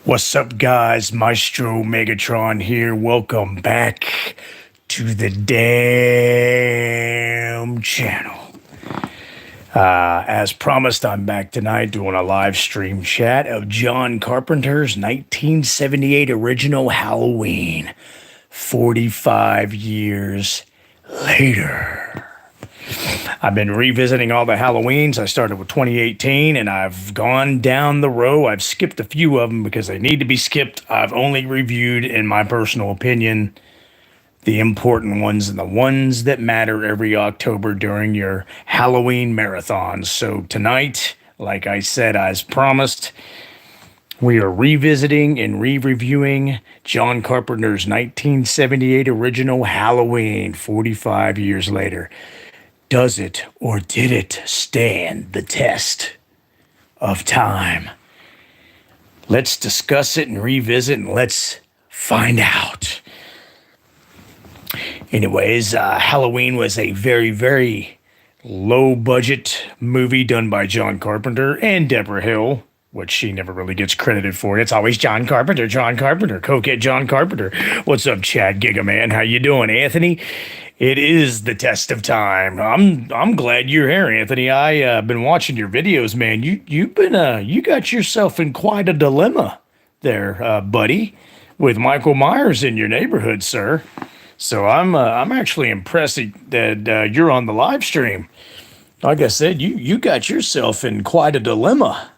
What's up, guys? Maestro Megatron here. Welcome back to the damn channel. As promised, I'm back tonight doing a live stream chat of John Carpenter's 1978 original Halloween, 45 years later. I've been revisiting all the Halloweens. I started with 2018 and I've gone down the row. I've skipped a few of them because they need to be skipped. I've only reviewed, in my personal opinion, the important ones and the ones that matter every October during your Halloween marathons. So tonight, like I said, as promised, we are revisiting and re-reviewing John Carpenter's 1978 original Halloween, 45 years later. Does it or did it stand the test of time? Let's discuss it and revisit, and let's find out. Anyways, Halloween was a very, very low budget movie done by John Carpenter and Deborah Hill, which she never really gets credited for. It's always John Carpenter, cokehead John Carpenter. What's up, Chad Gigaman? How you doing, Anthony? It is the test of time. I'm glad you're here, Anthony. I been watching your videos, man. You got yourself in quite a dilemma there, buddy, with Michael Myers in your neighborhood, sir. So I'm actually impressed that you're on the live stream. Like I said, you got yourself in quite a dilemma.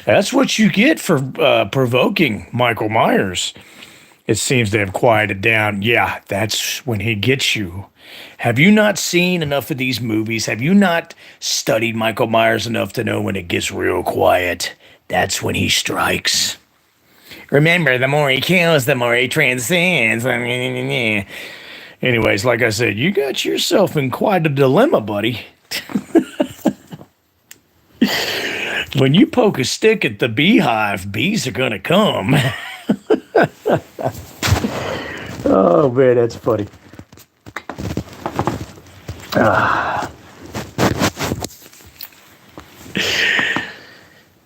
That's what you get for provoking Michael Myers. It seems to have quieted down. Yeah, that's when he gets you. Have you not seen enough of these movies? Have you not studied Michael Myers enough to know when it gets real quiet? That's when he strikes. Remember, the more he kills, the more he transcends. Anyways, like I said, you got yourself in quite a dilemma, buddy. When you poke a stick at the beehive, bees are going to come. Oh, man, that's funny.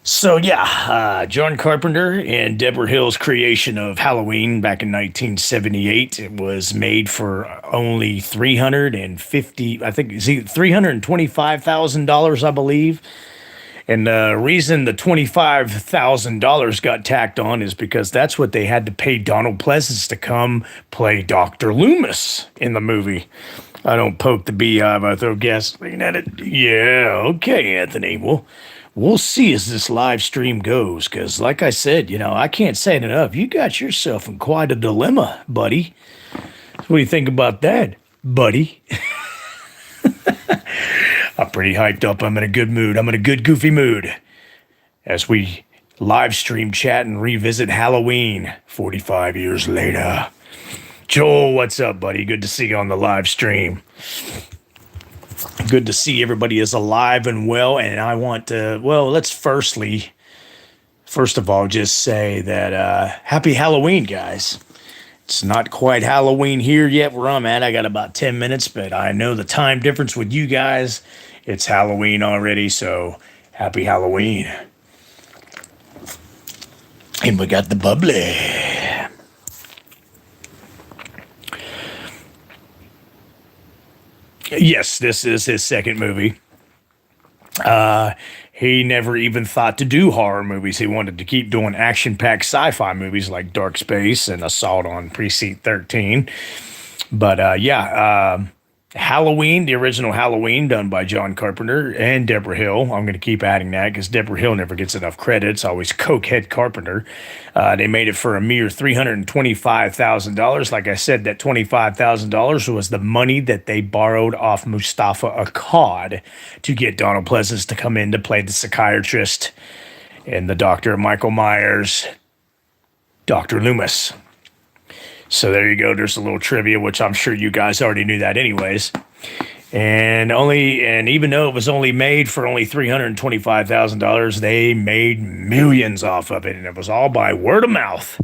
So, yeah, John Carpenter and Deborah Hill's creation of Halloween back in 1978. It was made for only $325,000, I believe. And the reason the $25,000 got tacked on is because that's what they had to pay Donald Pleasance to come play Dr. Loomis in the movie. I don't poke the beehive, I throw gasoline at it. Yeah, okay, Anthony. We'll see as this live stream goes, because like I said, I can't say it enough. You got yourself in quite a dilemma, buddy. What do you think about that, buddy? I'm pretty hyped up. I'm in a good mood. I'm in a good, goofy mood as we live stream chat and revisit Halloween 45 years later. Joel, what's up, buddy? Good to see you on the live stream. Good to see everybody is alive and well. And I want to, let's first of all, just say that happy Halloween, guys. It's not quite Halloween here yet where I'm at. I got about 10 minutes, but I know the time difference with you guys. It's Halloween already, so happy Halloween. And we got the bubbly. Yes, this is his second movie. He never even thought to do horror movies. He wanted to keep doing action-packed sci-fi movies like Dark Space and Assault on Precinct 13. But Halloween, the original Halloween done by John Carpenter and Deborah Hill. I'm going to keep adding that because Deborah Hill never gets enough credit. It's always Cokehead Carpenter. They made it for a mere $325,000. Like I said, that $25,000 was the money that they borrowed off Mustafa Akkad to get Donald Pleasance to come in to play the psychiatrist and the doctor of Michael Myers, Dr. Loomis. So there you go. There's a little trivia, which I'm sure you guys already knew that anyways. And even though it was only made for only $325,000, they made millions off of it. And it was all by word of mouth.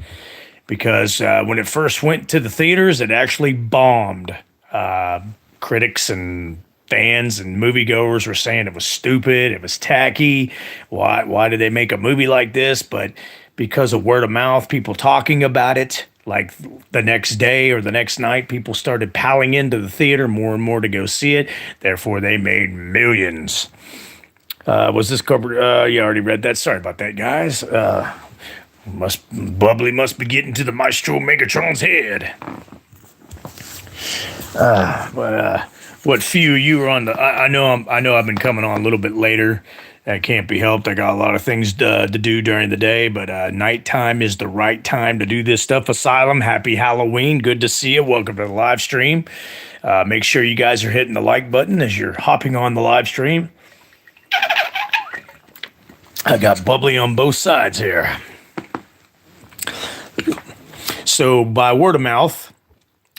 Because when it first went to the theaters, it actually bombed. Critics and fans and moviegoers were saying it was stupid, it was tacky. Why did they make a movie like this? But because of word of mouth, people talking about it, like the next day or the next night, people started piling into the theater more and more to go see it. Therefore, they made millions. Was this covered? You already read that. Sorry about that, guys. Bubbly must be getting to the Maestro Megatron's head. But what few you were on the? I know I've been coming on a little bit later. That can't be helped. I got a lot of things to do during the day, but nighttime is the right time to do this stuff. Asylum, happy Halloween. Good to see you. Welcome to the live stream. Make sure you guys are hitting the like button as you're hopping on the live stream. I got bubbly on both sides here. So by word of mouth,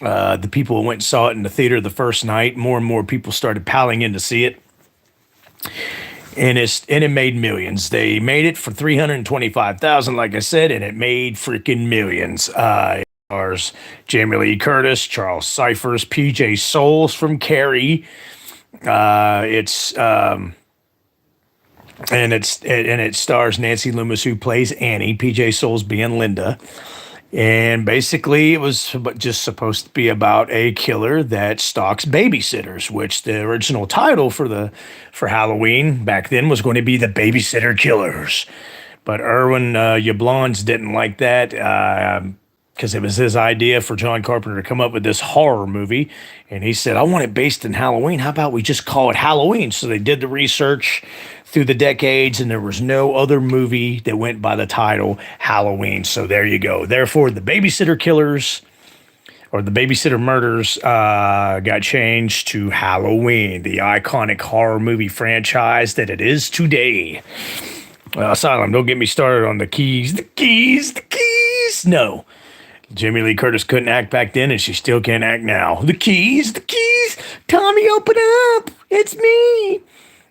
the people who went and saw it in the theater the first night, more and more people started piling in to see it. And it made millions. They made it for $325,000, like I said, and it made freaking millions. Stars Jamie Lee Curtis, Charles Cyphers, PJ Souls from Carrie. It stars Nancy Loomis, who plays Annie, PJ Souls being Linda. And basically, it was just supposed to be about a killer that stalks babysitters, which the original title for Halloween back then was going to be The Babysitter Killers. But Irwin Yablans didn't like that because it was his idea for John Carpenter to come up with this horror movie. And he said, I want it based in Halloween. How about we just call it Halloween? So they did the research through the decades, and there was no other movie that went by the title Halloween. So there you go. Therefore, The Babysitter Killers or The Babysitter Murders got changed to Halloween, the iconic horror movie franchise that it is today. Asylum, don't get me started on the keys. The keys. No. Jamie Lee Curtis couldn't act back then, and she still can't act now. The keys. Tommy, open up. It's me.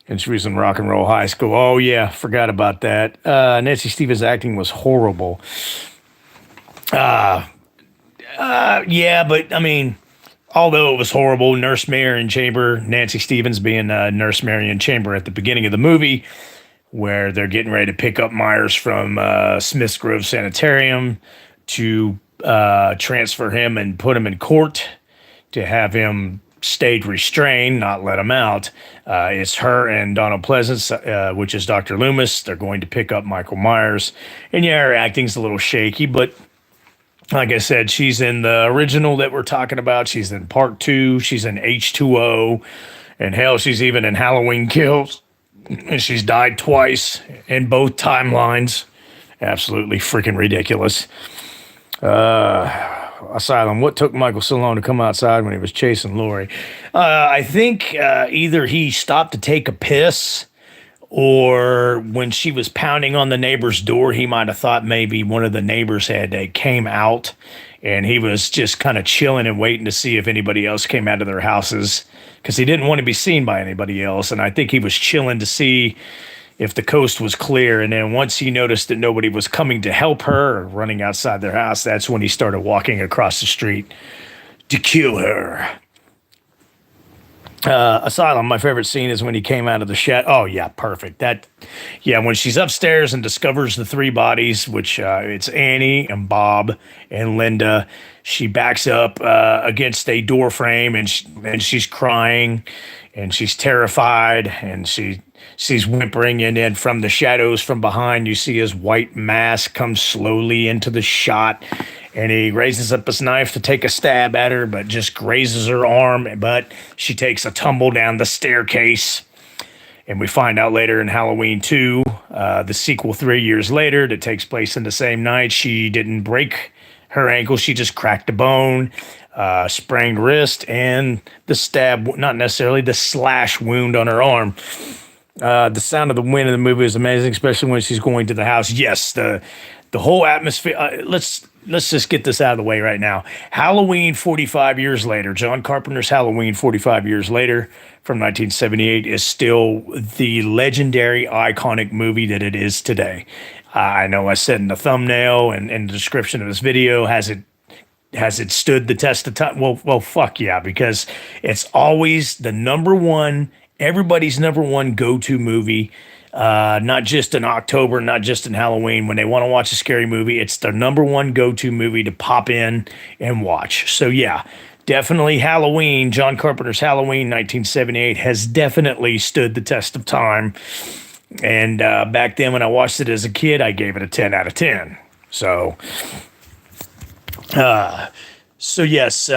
And she was in Rock and Roll High School. Oh, yeah, forgot about that. Nancy Stevens' acting was horrible. Yeah, but, I mean, although it was horrible, Nurse Marion Chamber, Nancy Stevens being Nurse Marion Chamber at the beginning of the movie, where they're getting ready to pick up Myers from Smith's Grove Sanitarium to transfer him and put him in court to have him stayed restrained, not let him out. It's her and Donald Pleasance, which is Dr. Loomis. They're going to pick up Michael Myers. And yeah, her acting's a little shaky, but like I said, she's in the original that we're talking about. She's in part 2. She's in H2O. And hell, she's even in Halloween Kills. And she's died twice in both timelines. Absolutely freaking ridiculous. Asylum, what took Michael so long to come outside when he was chasing Lori? I think either he stopped to take a piss, or when she was pounding on the neighbor's door, he might have thought maybe one of the neighbors had came out, and he was just kind of chilling and waiting to see if anybody else came out of their houses, because he didn't want to be seen by anybody else. And I think he was chilling to see if the coast was clear. And then once he noticed that nobody was coming to help her or running outside their house, that's when he started walking across the street to kill her. Asylum, my favorite scene is when he came out of the shed. Oh, yeah, perfect. When she's upstairs and discovers the 3 bodies, which it's Annie and Bob and Linda, she backs up against a door frame, and she's crying, and she's terrified, and she's whimpering, and then from the shadows from behind, you see his white mask come slowly into the shot, and he raises up his knife to take a stab at her, but just grazes her arm, but she takes a tumble down the staircase. And we find out later in Halloween 2, the sequel 3 years later, that takes place in the same night, she didn't break her ankle, she just cracked a bone, sprained wrist, and the stab, not necessarily, the slash wound on her arm. The sound of the wind in the movie is amazing, especially when she's going to the house. Yes, the whole atmosphere. Let's just get this out of the way right now. Halloween 45 years later, John Carpenter's Halloween 45 years later from 1978 is still the legendary, iconic movie that it is today. I know I said in the thumbnail and in the description of this video, has Has it stood the test of time? Well, fuck yeah, because it's always the number one, everybody's number one go-to movie. Not just in October, not just in Halloween. When they want to watch a scary movie, it's their number one go-to movie to pop in and watch. So yeah, definitely Halloween. John Carpenter's Halloween, 1978, has definitely stood the test of time. And back then, when I watched it as a kid, I gave it a 10 out of 10. So yes,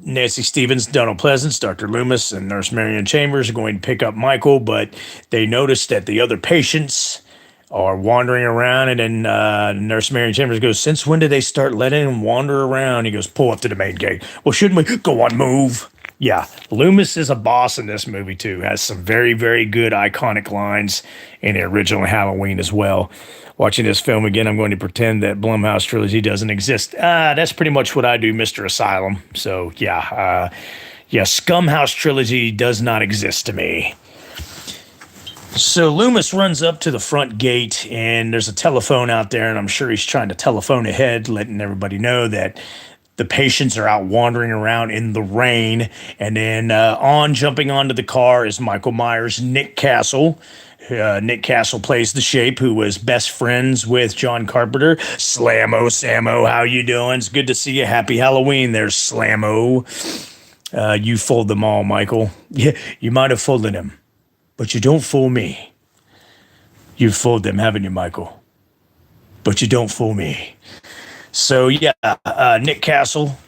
Nancy Stevens, Donald Pleasance, Dr. Loomis, and Nurse Marion Chambers are going to pick up Michael, but they notice that the other patients are wandering around, and then Nurse Marion Chambers goes, "Since when did they start letting him wander around?" He goes, "Pull up to the main gate." "Well, shouldn't we go on, move?" Yeah, Loomis is a boss in this movie too. Has some very, very good iconic lines in the original Halloween as well. Watching this film again, I'm going to pretend that Blumhouse trilogy doesn't exist. That's pretty much what I do, Mr. Asylum. So yeah, Scumhouse trilogy does not exist to me. So Loomis runs up to the front gate, and there's a telephone out there, and I'm sure he's trying to telephone ahead, letting everybody know that the patients are out wandering around in the rain. And then jumping onto the car is Michael Myers' Nick Castle. Nick Castle plays the Shape, who was best friends with John Carpenter. Slammo, Sammo, how you doing? It's good to see you. Happy Halloween there, Slammo. You fooled them all, Michael. Yeah, you might have fooled them, but you don't fool me. You've fooled them, haven't you, Michael? But you don't fool me. So yeah, Nick Castle,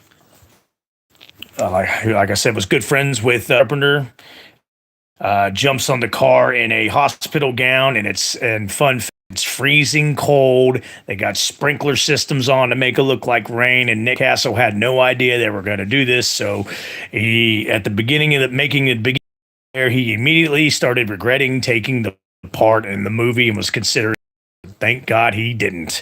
like I said, was good friends with Carpenter. Jumps on the car in a hospital gown, and it's freezing cold. They got sprinkler systems on to make it look like rain, and Nick Castle had no idea they were going to do this. So he, at the beginning of making it begin there, he immediately started regretting taking the part in the movie and was considering. Thank God he didn't.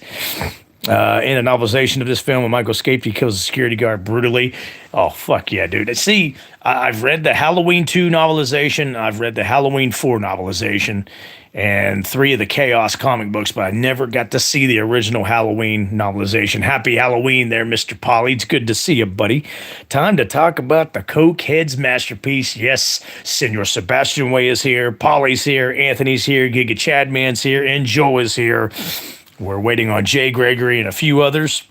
In a novelization of this film, when Michael escaped, he kills a security guard brutally. Oh, fuck yeah, dude. See, I've read the Halloween 2 novelization. I've read the Halloween 4 novelization and 3 of the Chaos comic books, but I never got to see the original Halloween novelization. Happy Halloween there, Mr. Polly. It's good to see you, buddy. Time to talk about the Cokeheads masterpiece. Yes, Senor Sebastian Way is here. Polly's here. Anthony's here. Giga Chadman's here. And Joe is here. We're waiting on Jay Gregory and a few others.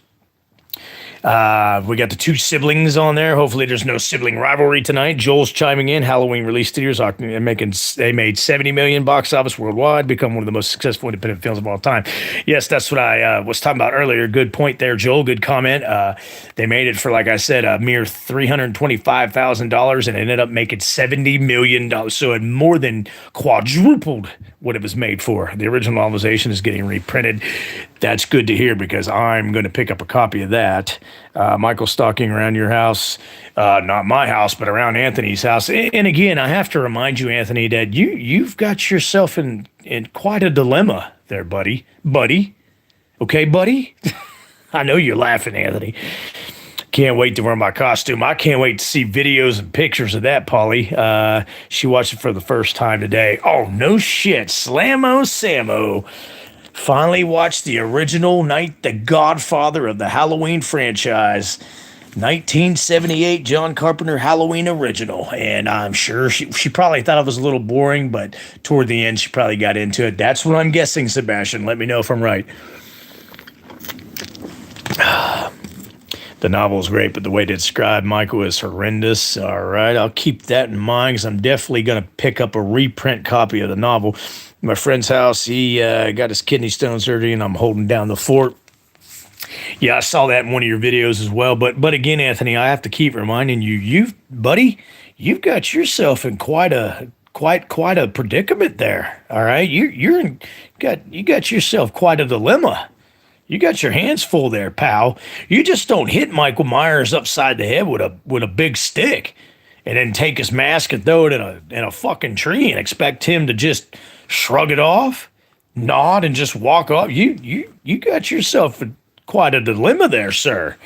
We got the 2 siblings on there. Hopefully there's no sibling rivalry tonight. Joel's chiming in. Halloween release theaters they made 70 million box office worldwide, become one of the most successful independent films of all time. Yes, that's what I was talking about earlier. Good point there, Joel. Good comment. They made it for, like I said, a mere $325,000 and ended up making $70 million. So it more than quadrupled what it was made for. The original novelization is getting reprinted. That's good to hear, because I'm going to pick up a copy of that. Michael stalking around your house, not my house, but around Anthony's house. And again, I have to remind you, Anthony, that you've got yourself in quite a dilemma there, buddy. Okay, buddy? I know you're laughing, Anthony. Can't wait to wear my costume. I can't wait to see videos and pictures of that, Polly. She watched it for the first time today. Oh, no shit. Slammo Sammo. Finally watched the original the godfather of the Halloween franchise. 1978 John Carpenter Halloween original. And I'm sure she probably thought it was a little boring, but toward the end she probably got into it. That's what I'm guessing, Sebastian. Let me know if I'm right. The novel is great, but the way to describe Michael is horrendous. All right, I'll keep that in mind, because I'm definitely going to pick up a reprint copy of the novel. My friend's house, he got his kidney stone surgery, and I'm holding down the fort. Yeah, I saw that in one of your videos as well. But again, Anthony, I have to keep reminding you, you've got yourself in quite a predicament there. All right, you got yourself quite a dilemma. You got your hands full there, pal. You just don't hit Michael Myers upside the head with a big stick, and then take his mask and throw it in a fucking tree and expect him to just shrug it off, nod, and just walk off. You got yourself quite a dilemma there, sir.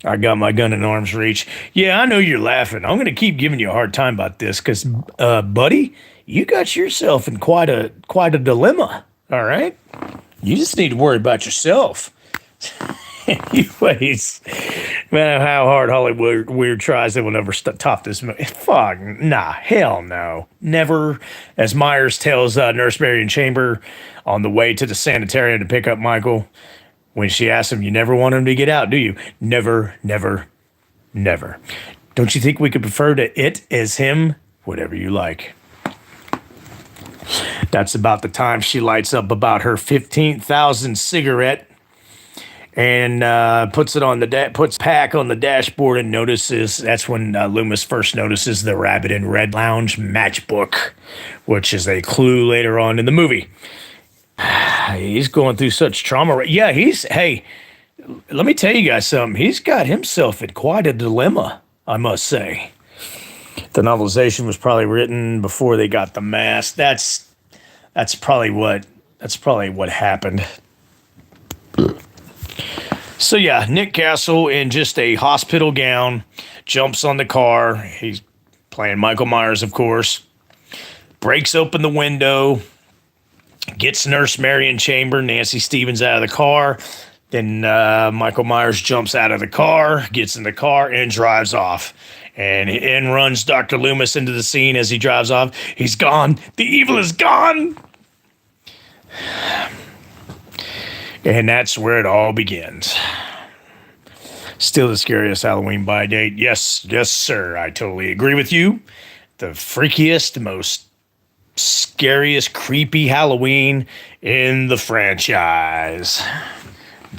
I got my gun in arm's reach. Yeah, I know you're laughing. I'm going to keep giving you a hard time about this, because, buddy, you got yourself in quite a dilemma. All right. You just need to worry about yourself. Anyways, no matter how hard Hollywood weird tries, they will never top this movie. Fuck, nah, hell no. Never. As Myers tells Nurse Marion Chamber on the way to the sanitarium to pick up Michael, when she asks him, "You never want him to get out, do you?" Never, never, never. Don't you think we could prefer to it as him? Whatever you like. That's about the time she lights up about her 15,000 cigarette and puts it on the puts pack on the dashboard and notices. That's when Loomis first notices the Rabbit in Red Lounge matchbook, which is a clue later on in the movie. He's going through such trauma. Yeah, hey, let me tell you guys something. He's got himself in quite a dilemma, I must say. The novelization was probably written before they got the mask. That's probably what happened. So yeah, Nick Castle in just a hospital gown jumps on the car. He's playing Michael Myers, of course. Breaks open the window, gets Nurse Marion Chamber, Nancy Stevens, out of the car. Then Michael Myers jumps out of the car, gets in the car, and drives off. And in runs Dr. Loomis into the scene as he drives off. He's gone. The evil is gone. And that's where it all begins. Still the scariest Halloween buy date. Yes, sir. I totally agree with you. The freakiest, most scariest, creepy Halloween in the franchise.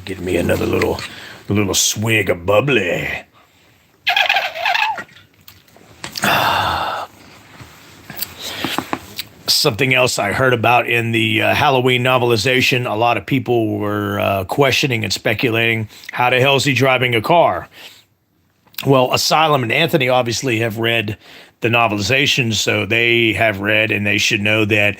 Give me another little swig of bubbly. Something else I heard about in the Halloween novelization, a lot of people were questioning and speculating, how the hell is he driving a car? Well, Asylum and Anthony obviously have read the novelization, so they have read and they should know that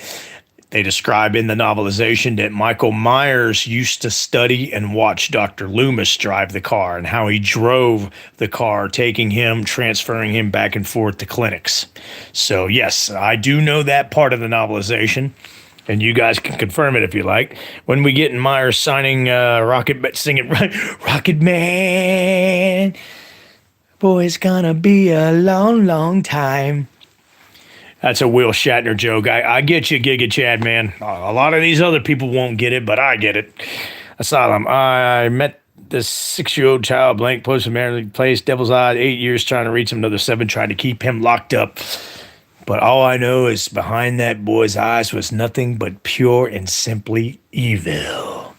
they describe in the novelization that Michael Myers used to study and watch Dr. Loomis drive the car and how he drove the car, taking him, transferring him back and forth to clinics. So yes, I do know that part of the novelization, and you guys can confirm it if you like. When we get in Myers singing Rocket Man, boy, it's gonna be a long, long time. That's a Will Shatner joke. I get you, Giga Chad, man. A lot of these other people won't get it, but I get it. Asylum. I met this 6-year-old child, blank, post-American place, Devil's Eye, 8 years trying to reach him, another 7 trying to keep him locked up. But all I know is behind that boy's eyes was nothing but pure and simply evil.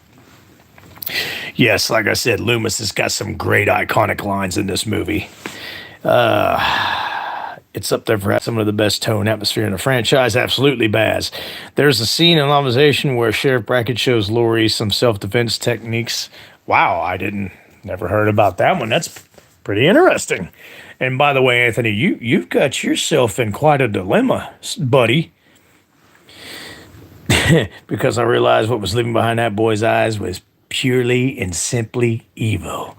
Yes, like I said, Loomis has got some great iconic lines in this movie. It's up there for some of the best tone atmosphere in the franchise. Absolutely, Baz. There's a scene in novelization where Sheriff Brackett shows Laurie some self-defense techniques. Wow, never heard about that one. That's pretty interesting. And by the way, Anthony, you've got yourself in quite a dilemma, buddy. Because I realized what was living behind that boy's eyes was purely and simply evil.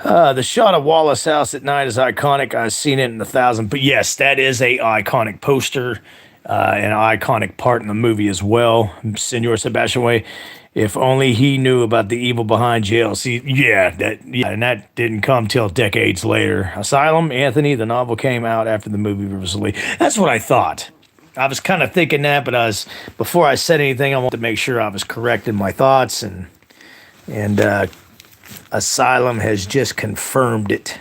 The shot of Wallace House at night is iconic. I've seen it in 1,000. But yes, that is a iconic poster, an iconic part in the movie as well. Senor Sebastian Way. If only he knew about the evil behind jail. See, and that didn't come till decades later. Asylum, Anthony, the novel came out after the movie was released. That's what I thought. I was kind of thinking that, but before I said anything, I wanted to make sure I was correct in my thoughts, and Asylum has just confirmed it.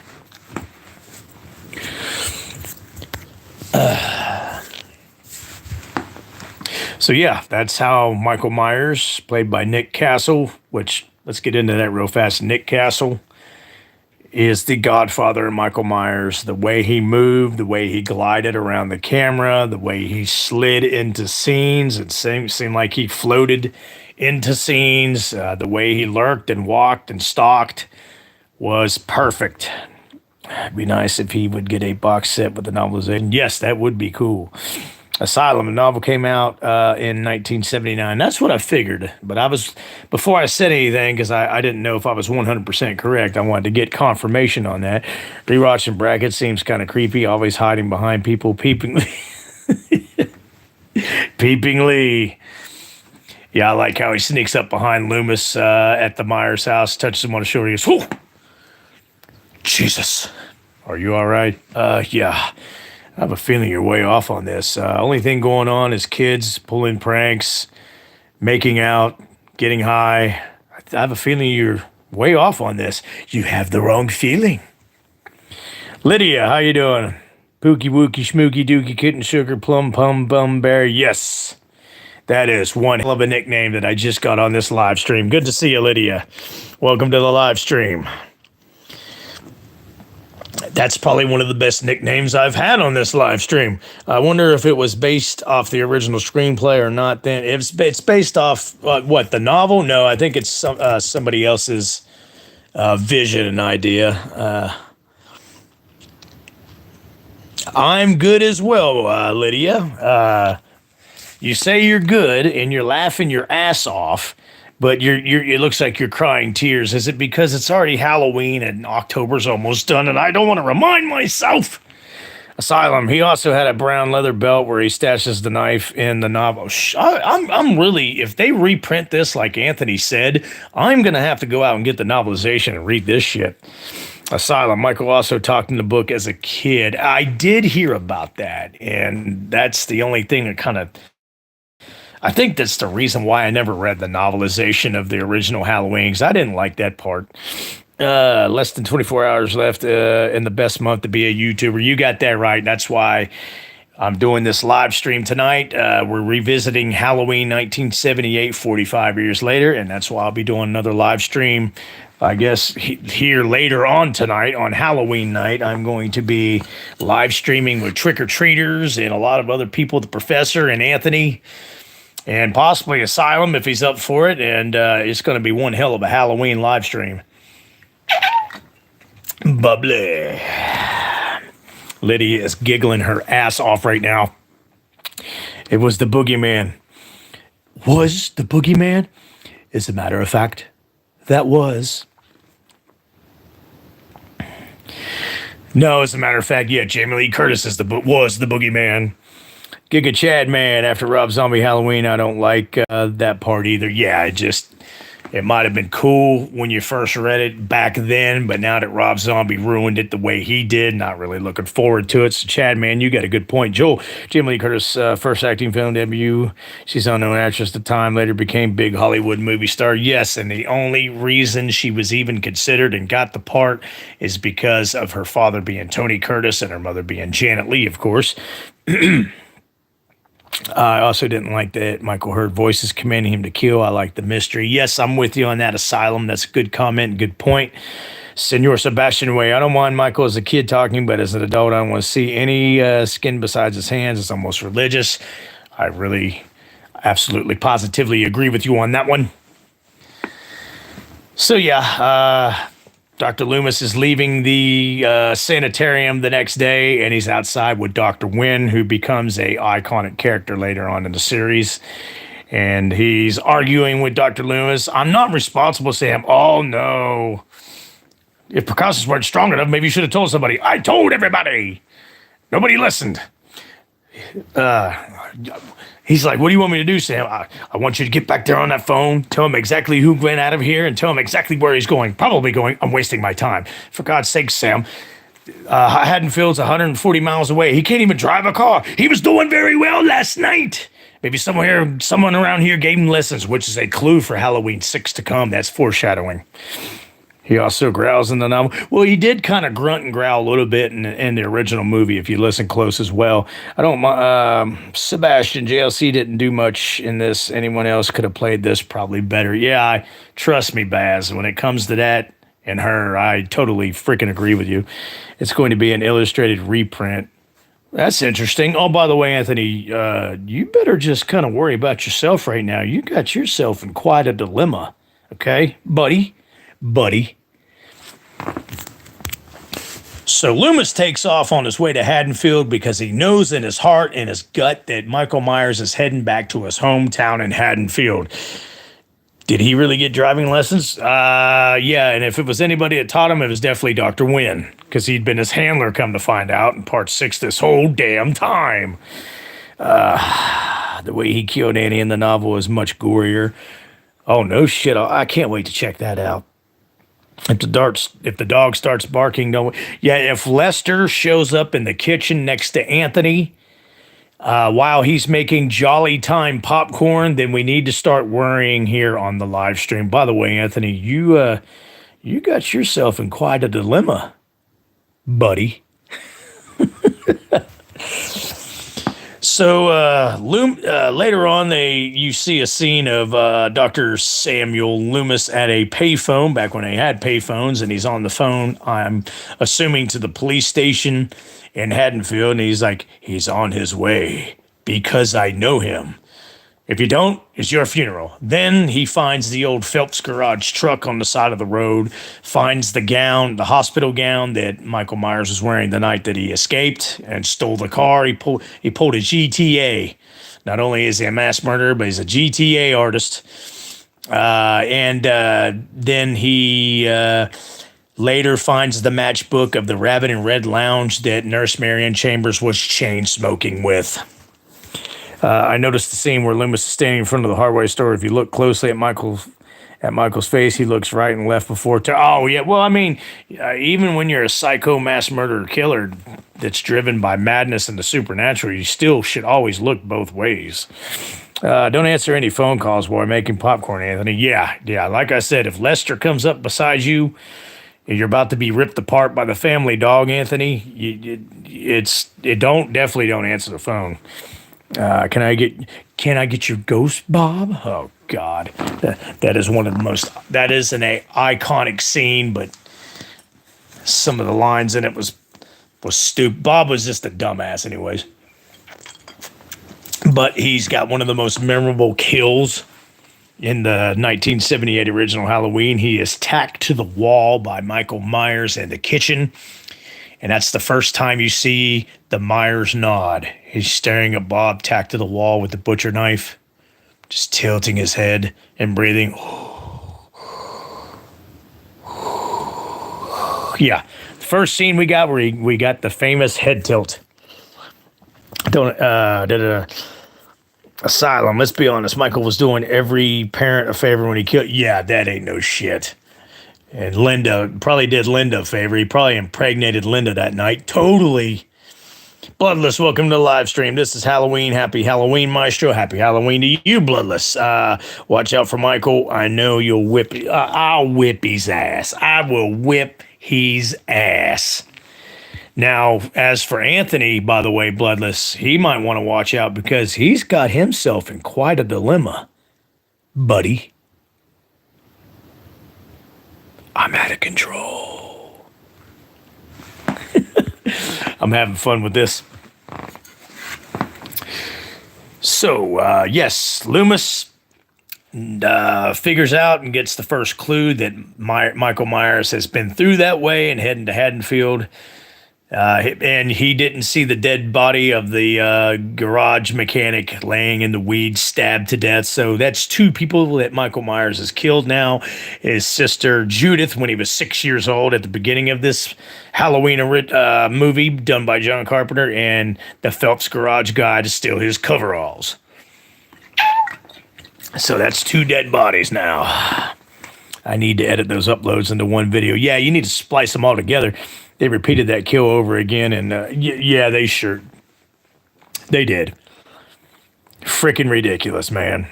So yeah, that's how Michael Myers, played by Nick Castle, which, let's get into that real fast. Nick Castle is the godfather of Michael Myers. The way he moved, the way he glided around the camera, the way he slid into scenes, it seemed like he floated into scenes. The way he lurked and walked and stalked was perfect. It'd be nice if he would get a box set with the novelization. Yes, that would be cool. Asylum, the novel came out in 1979. That's what I figured. But before I said anything, because I didn't know if I was 100% correct, I wanted to get confirmation on that. Rewatching Brackett seems kind of creepy, always hiding behind people, peepingly. Peepingly. Yeah, I like how he sneaks up behind Loomis at the Myers house, touches him on the shoulder. He goes, "Whew, Jesus, are you all right?" Yeah. I have a feeling you're way off on this. Only thing going on is kids pulling pranks, making out, getting high. I have a feeling you're way off on this. You have the wrong feeling. Lydia, how you doing? Pookie wookie schmookie dookie kitten sugar plum pum bum berry. Yes, that is one hell of a nickname that I just got on this live stream. Good to see you, Lydia. Welcome to the live stream. That's probably one of the best nicknames I've had on this live stream. I wonder if it was based off the original screenplay or not. Then it's based off what, the novel? No, I think it's somebody else's vision and idea. I'm good as well, Lydia. You say you're good and you're laughing your ass off, but it looks like you're crying tears. Is it because it's already Halloween and October's almost done and I don't want to remind myself? Asylum. He also had a brown leather belt where he stashes the knife in the novel. I'm really, if they reprint this like Anthony said, I'm going to have to go out and get the novelization and read this shit. Asylum. Michael also talked in the book as a kid. I did hear about that, and that's the only thing that kind of, I think that's the reason why I never read the novelization of the original Halloween, because I didn't like that part. Less than 24 hours left in the best month to be a YouTuber. You got that right. That's why I'm doing this live stream tonight. We're revisiting Halloween 1978, 45 years later, and that's why I'll be doing another live stream. I guess here later on tonight on Halloween night, I'm going to be live streaming with trick-or-treaters and a lot of other people, the professor and Anthony, and possibly Asylum if he's up for it. And it's going to be one hell of a Halloween live stream. Bubbly. Lydia is giggling her ass off right now. It was the boogeyman. Was the boogeyman? As a matter of fact, that was. No, as a matter of fact, yeah, Jamie Lee Curtis was the boogeyman. Giga Chad, man, after Rob Zombie Halloween, I don't like that part either. Yeah, it might have been cool when you first read it back then, but now that Rob Zombie ruined it the way he did, not really looking forward to it. So, Chad, man, you got a good point. Joel, Jamie Lee Curtis' first acting film debut. She's an unknown actress at the time, later became big Hollywood movie star. Yes, and the only reason she was even considered and got the part is because of her father being Tony Curtis and her mother being Janet Leigh, of course. I also didn't like that Michael heard voices commanding him to kill. I like the mystery. Yes, I'm with you on that, Asylum. That's a good comment, good point. Senor Sebastian Way. I don't mind Michael as a kid talking, but as an adult, I don't want to see any skin besides his hands. It's almost religious. I really, absolutely, positively agree with you on that one. So, yeah, Dr. Loomis is leaving the sanitarium the next day, and he's outside with Dr. Wynn, who becomes a iconic character later on in the series. And he's arguing with Dr. Loomis. I'm not responsible, Sam. Oh, no. If precautions weren't strong enough, maybe you should have told somebody. I told everybody. Nobody listened. He's like, what do you want me to do, Sam? I want you to get back there on that phone, tell him exactly who went out of here, and tell him exactly where he's going. Probably going, I'm wasting my time. For God's sake, Sam. Haddonfield's 140 miles away. He can't even drive a car. He was doing very well last night. Maybe someone around here gave him lessons, which is a clue for Halloween 6 to come. That's foreshadowing. He also growls in the novel. Well, he did kind of grunt and growl a little bit in the original movie, if you listen close as well. I don't Sebastian, JLC didn't do much in this. Anyone else could have played this probably better. Yeah, trust me, Baz, when it comes to that and her, I totally freaking agree with you. It's going to be an illustrated reprint. That's interesting. Oh, by the way, Anthony, you better just kind of worry about yourself right now. You got yourself in quite a dilemma, okay, buddy? So Loomis takes off on his way to Haddonfield because he knows in his heart and his gut that Michael Myers is heading back to his hometown in Haddonfield. Did he really get driving lessons? Yeah, and if it was anybody that taught him, it was definitely Dr. Wynn, because he'd been his handler, come to find out, in part 6 this whole damn time. The way he killed Annie in the novel is much gorier. Oh no shit! I can't wait to check that out. If the dog starts barking, don't. Yeah, if Lester shows up in the kitchen next to Anthony while he's making Jolly Time popcorn, then we need to start worrying here on the live stream. By the way, Anthony, you got yourself in quite a dilemma, buddy. So later on, you see a scene of Dr. Samuel Loomis at a payphone back when they had payphones, and he's on the phone. I'm assuming to the police station in Haddonfield, and he's like, he's on his way because I know him. If you don't, it's your funeral. Then he finds the old Phelps Garage truck on the side of the road, finds the gown, the hospital gown that Michael Myers was wearing the night that he escaped and stole the car. He pulled a GTA. Not only is he a mass murderer, but he's a GTA artist. Then he later finds the matchbook of the Rabbit and Red Lounge that Nurse Marion Chambers was chain smoking with. I noticed the scene where Loomis is standing in front of the hardware store. If you look closely at Michael's face, he looks right and left before. Oh yeah, well I mean, even when you're a psycho mass murderer killer that's driven by madness and the supernatural, you still should always look both ways. Don't answer any phone calls while making popcorn, Anthony. Yeah. Like I said, if Lester comes up beside you, you're about to be ripped apart by the family dog, Anthony. Definitely don't answer the phone. Can I get your ghost, Bob? Oh God, that is one of the most. That is an iconic scene, but some of the lines in it was stupid. Bob was just a dumbass, anyways. But he's got one of the most memorable kills in the 1978 original Halloween. He is tacked to the wall by Michael Myers in the kitchen. And that's the first time you see the Myers nod. He's staring at Bob tacked to the wall with the butcher knife, just tilting his head and breathing. Yeah. First scene we got where we got the famous head tilt. Asylum. Let's be honest. Michael was doing every parent a favor when he killed. Yeah, that ain't no shit. And Linda probably did Linda a favor. He probably impregnated Linda that night. Totally. Bloodless, welcome to the live stream. This is Halloween. Happy Halloween, Maestro. Happy Halloween to you, Bloodless. Watch out for Michael. I know you'll whip. I'll whip his ass. I will whip his ass. Now, as for Anthony, by the way, Bloodless, he might want to watch out because he's got himself in quite a dilemma, buddy. I'm out of control. I'm having fun with this. So, yes, Loomis figures out and gets the first clue that Michael Myers has been through that way and heading to Haddonfield. And he didn't see the dead body of the garage mechanic laying in the weeds, stabbed to death. So that's two people that Michael Myers has killed now. His sister Judith, when he was 6 years old at the beginning of this Halloween movie done by John Carpenter, and the Phelps garage guy to steal his coveralls. So that's two dead bodies now. I need to edit those uploads into one video. Yeah, you need to splice them all together. They repeated that kill over again, and yeah, they did. Freaking ridiculous, man.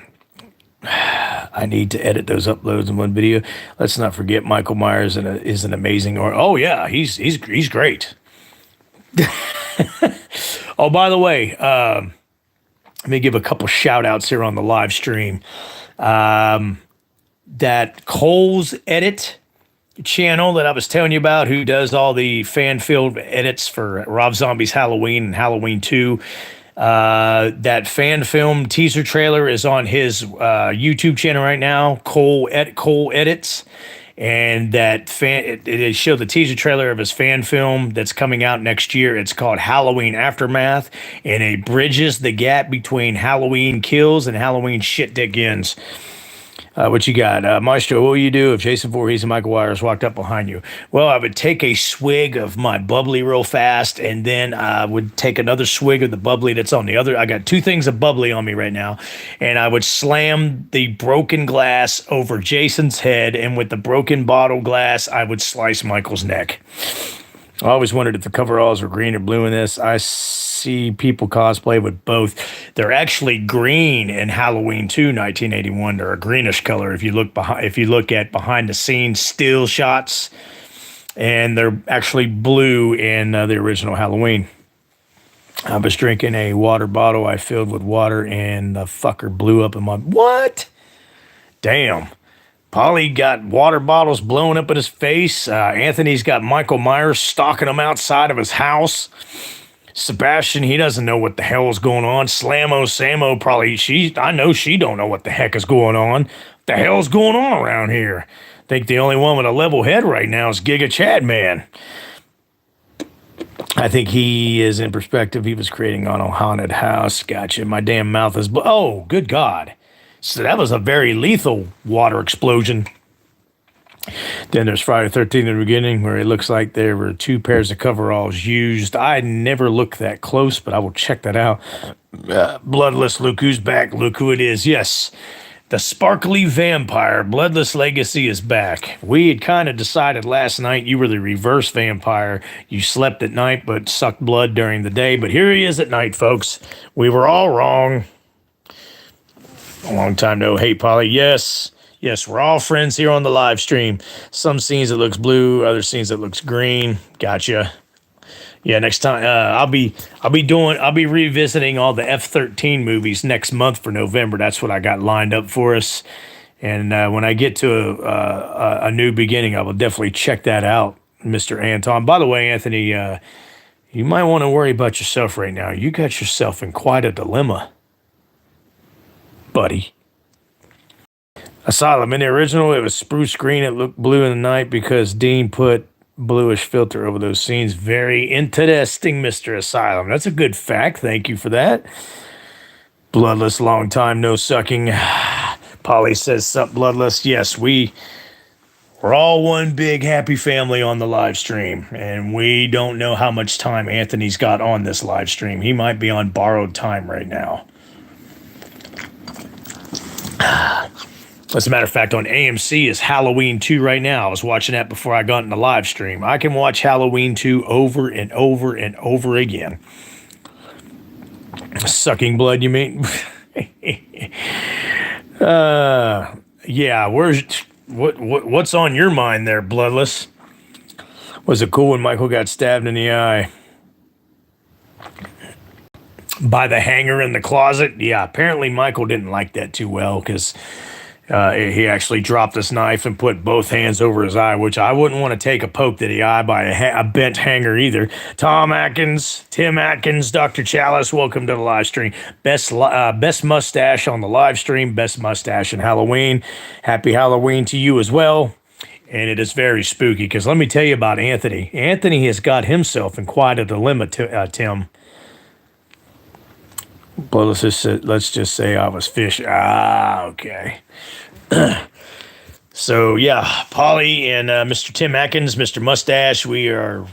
I need to edit those uploads in one video. Let's not forget Michael Myers is an amazing. Oh yeah, he's great. Oh, by the way, let me give a couple shout outs here on the live stream. That Cole's Edit channel that I was telling you about, who does all the fan-filled edits for Rob Zombie's Halloween and Halloween 2. That fan film teaser trailer is on his YouTube channel right now, Cole Edits. And that it showed the teaser trailer of his fan film that's coming out next year. It's called Halloween Aftermath, and it bridges the gap between Halloween Kills and Halloween Shit Dick Ends. What you got? Maestro, what will you do if Jason Voorhees and Michael Myers walked up behind you? Well, I would take a swig of my bubbly real fast, and then I would take another swig of the bubbly that's on the other. I got two things of bubbly on me right now, and I would slam the broken glass over Jason's head, and with the broken bottle glass, I would slice Michael's neck. I always wondered if the coveralls were green or blue in this. I see people cosplay with both. They're actually green in Halloween 2, 1981. They're a greenish color if you look at behind the scenes still shots, and they're actually blue in the original Halloween. I was drinking a water bottle I filled with water, and the fucker blew up in my... What? Damn. Polly got water bottles blowing up in his face. Anthony's got Michael Myers stalking him outside of his house. Sebastian, he doesn't know what the hell is going on. Samo, probably, I know she don't know what the heck is going on. What the hell's going on around here? I think the only one with a level head right now is Giga Chad Man. I think he is in perspective. He was creating on a haunted house. Gotcha. My damn mouth is... Oh, good God. So that was a very lethal water explosion. Then there's Friday the 13th in the beginning, where it looks like there were two pairs of coveralls used. I never looked that close, but I will check that out. Bloodless, look who's back. Look who it is. Yes, the sparkly vampire. Bloodless Legacy is back. We had kind of decided last night you were the reverse vampire. You slept at night but sucked blood during the day. But here he is at night, folks. We were all wrong. A long time no hate, Polly. Yes, we're all friends here on the live stream. Some scenes it looks blue, other scenes it looks green. Gotcha. Yeah, next time I'll be revisiting all the F-13 movies next month for November. That's what I got lined up for us. And when I get to a new beginning, I will definitely check that out, Mr. Anton. By the way, Anthony, you might want to worry about yourself right now. You got yourself in quite a dilemma, buddy. Asylum. In the original, it was spruce green. It looked blue in the night because Dean put bluish filter over those scenes. Very interesting, Mr. Asylum. That's a good fact. Thank you for that. Bloodless, long time, no sucking. Polly says, sup, Bloodless. Yes, we're all one big happy family on the live stream, and we don't know how much time Anthony's got on this live stream. He might be on borrowed time right now. As a matter of fact, on AMC is Halloween 2 right now. I was watching that before I got in the live stream. I can watch Halloween 2 over and over and over again. Sucking blood, you mean? Yeah, what's on your mind there, Bloodless? Was it cool when Michael got stabbed in the eye? By the hanger in the closet? Yeah, apparently Michael didn't like that too well, because he actually dropped his knife and put both hands over his eye, which I wouldn't want to take a poke to the eye by a bent hanger either. Tim Atkins, Dr. Chalice, welcome to the live stream. Best mustache on the live stream, best mustache in Halloween. Happy Halloween to you as well. And it is very spooky, because let me tell you about Anthony. Anthony has got himself in quite a dilemma, Tim. Well, let's just say I was fish. Okay. So, yeah, Polly and Mr. Tim Atkins, Mr. Mustache, we are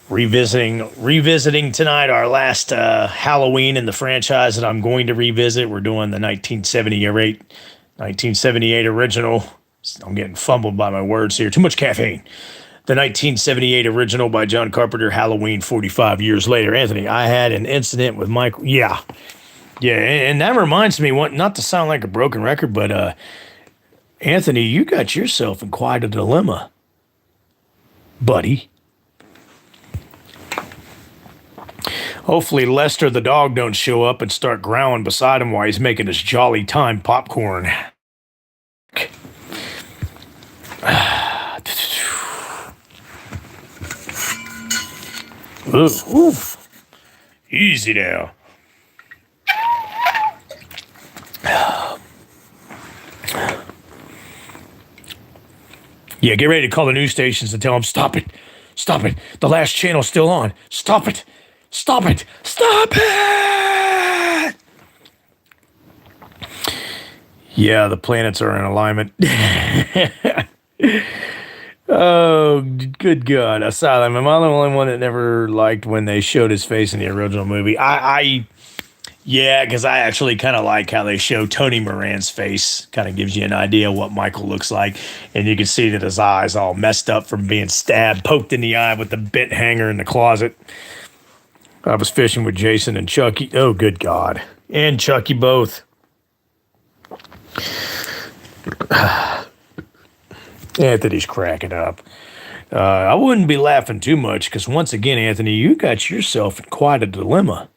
revisiting tonight our last Halloween in the franchise that I'm going to revisit. We're doing the 1978 original. I'm getting fumbled by my words here. Too much caffeine. The 1978 original by John Carpenter, Halloween 45 years later. Anthony, I had an incident with Michael. Yeah, and that reminds me, not to sound like a broken record, but Anthony, you got yourself in quite a dilemma, buddy. Hopefully Lester the dog don't show up and start growling beside him while he's making his Jolly Time popcorn. Oof. Easy now. Yeah, get ready to call the news stations and tell them, stop it. The last channel's still on. Stop it. Yeah, the planets are in alignment. Oh, good God. Asylum. Am I the only one that never liked when they showed his face in the original movie? Yeah, because I actually kind of like how they show Tony Moran's face. Kind of gives you an idea what Michael looks like. And you can see that his eye's all messed up from being stabbed, poked in the eye with the bent hanger in the closet. I was fishing with Jason and Chucky. Oh, good God. And Chucky both. Anthony's cracking up. I wouldn't be laughing too much because once again, Anthony, you got yourself in quite a dilemma,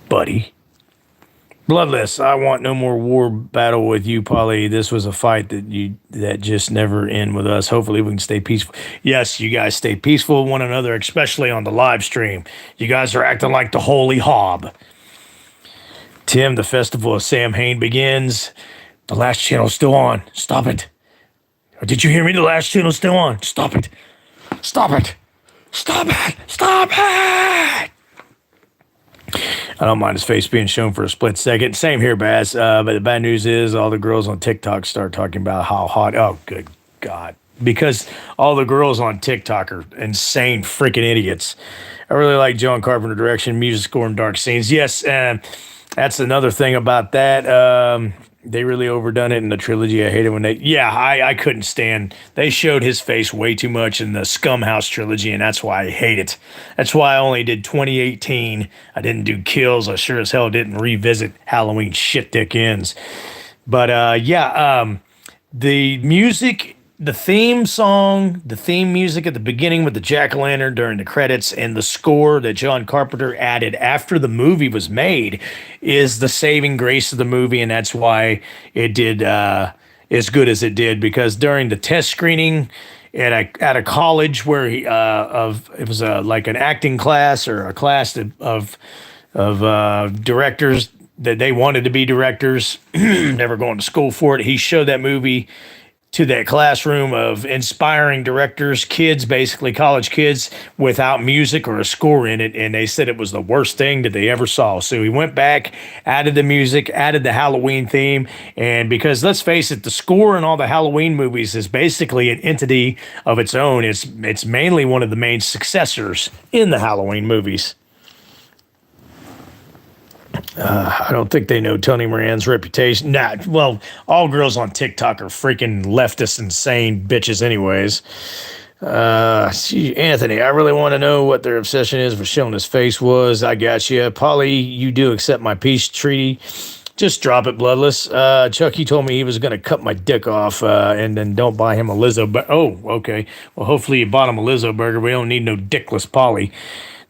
buddy. Bloodless, I want no more war battle with you, Polly. This was a fight that just never end with us. Hopefully we can stay peaceful. Yes, you guys stay peaceful with one another, especially on the live stream. You guys are acting like the holy hob. Tim, the festival of Sam Hain begins. The last channel's still on. Stop it. Did you hear me? The last channel's still on. Stop it. Stop it. Stop it. Stop it. I don't mind his face being shown for a split second. Same here, Baz. But the bad news is all the girls on TikTok start talking about how hot. Oh, good God. Because all the girls on TikTok are insane freaking idiots. I really like John Carpenter direction, music score, and dark scenes. Yes, that's another thing about that. They really overdone it in the trilogy. I hate it when I couldn't stand. They showed his face way too much in the Scumhouse trilogy, and that's why I hate it. That's why I only did 2018. I didn't do Kills. I sure as hell didn't revisit Halloween shit dick ends. But the music, the theme song, the theme music at the beginning with the jack-o'-lantern during the credits, and the score that John Carpenter added after the movie was made is the saving grace of the movie, and that's why it did as good as it did. Because during the test screening at a college where it was like an acting class or a class of directors that they wanted to be directors, never going to school for it. He showed that movie to that classroom of inspiring directors, kids, basically college kids, without music or a score in it. And they said it was the worst thing that they ever saw. So he went back, added the music, added the Halloween theme. And because let's face it, the score in all the Halloween movies is basically an entity of its own. It's mainly one of the main successors in the Halloween movies. I don't think they know Tony Moran's reputation. Nah, well, all girls on TikTok are freaking leftist, insane bitches anyways. Anthony, I really want to know what their obsession is for showing his face was. I got you. Polly, you do accept my peace treaty. Just drop it, Bloodless. Chucky told me he was going to cut my dick off and then don't buy him a Lizzo. Oh, okay. Well, hopefully you bought him a Lizzo burger. We don't need no dickless Polly.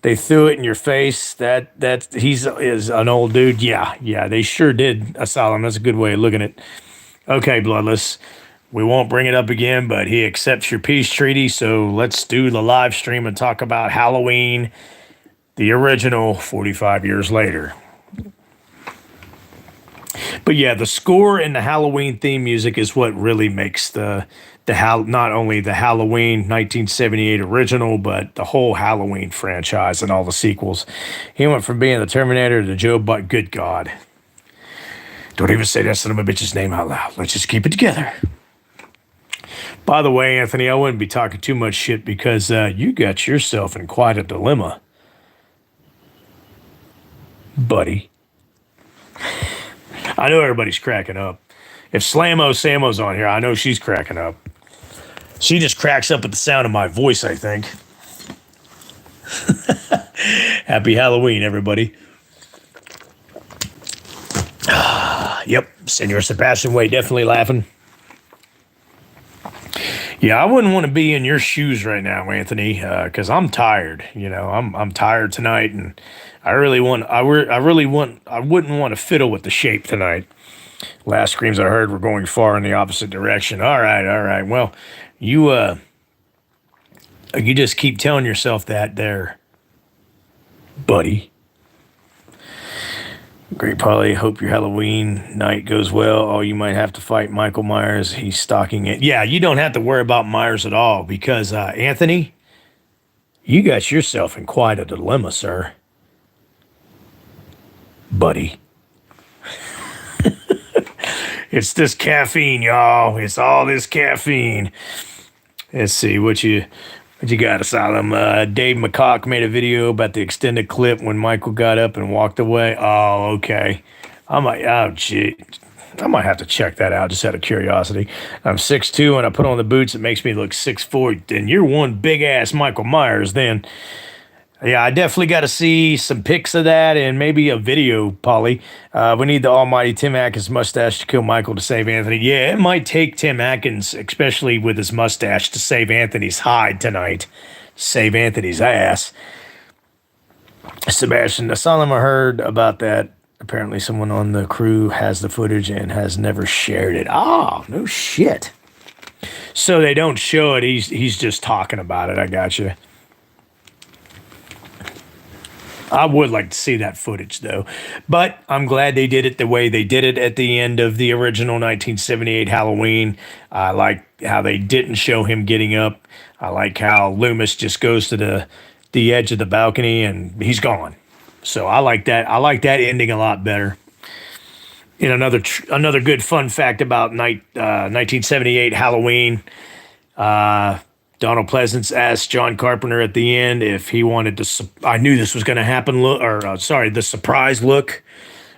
They threw it in your face. That he's is an old dude. Yeah, they sure did. Asylum. That's a good way of looking at it. Okay, Bloodless. We won't bring it up again, but he accepts your peace treaty. So let's do the live stream and talk about Halloween, the original, 45 years later. But yeah, the score and the Halloween theme music is what really makes not only the Halloween 1978 original, but the whole Halloween franchise and all the sequels. He went from being the Terminator to Joe Butt. Good God. Don't even say that son of a bitch's name out loud. Let's just keep it together. By the way, Anthony, I wouldn't be talking too much shit because you got yourself in quite a dilemma, buddy. I know everybody's cracking up. If Samo's on here, I know she's cracking up. She just cracks up at the sound of my voice, I think. Happy Halloween, everybody. Yep, Senor Sebastian Way definitely laughing. Yeah, I wouldn't want to be in your shoes right now, Anthony, because I'm tired. You know, I'm tired tonight, and I wouldn't want to fiddle with the shape tonight. Last screams I heard were going far in the opposite direction. All right. Well, you just keep telling yourself that there, buddy. Great Polly, hope your Halloween night goes well. Oh, you might have to fight Michael Myers. He's stalking it. Yeah, you don't have to worry about Myers at all because, Anthony, you got yourself in quite a dilemma, sir. Buddy. It's this caffeine, y'all. It's all this caffeine. Let's see what you got, Asylum. Dave McCock made a video about the extended clip when Michael got up and walked away. Oh, okay. Gee. I might have to check that out just out of curiosity. I'm 6'2", and I put on the boots. It makes me look 6'4". Then you're one big ass Michael Myers. Then, yeah, I definitely got to see some pics of that and maybe a video, Polly. We need the almighty Tim Atkins mustache to kill Michael to save Anthony. Yeah, it might take Tim Atkins, especially with his mustache, to save Anthony's hide tonight. Save Anthony's ass. Sebastian Asylum, I heard about that. Apparently someone on the crew has the footage and has never shared it. Oh, no shit. So they don't show it. He's just talking about it. I got you. I would like to see that footage, though. But I'm glad they did it the way they did it at the end of the original 1978 Halloween. I like how they didn't show him getting up. I like how Loomis just goes to the edge of the balcony and he's gone. So I like that. I like that ending a lot better. And another good fun fact about 1978 Halloween, Donald Pleasance asked John Carpenter at the end if he wanted to. I knew this was going to happen. The surprise look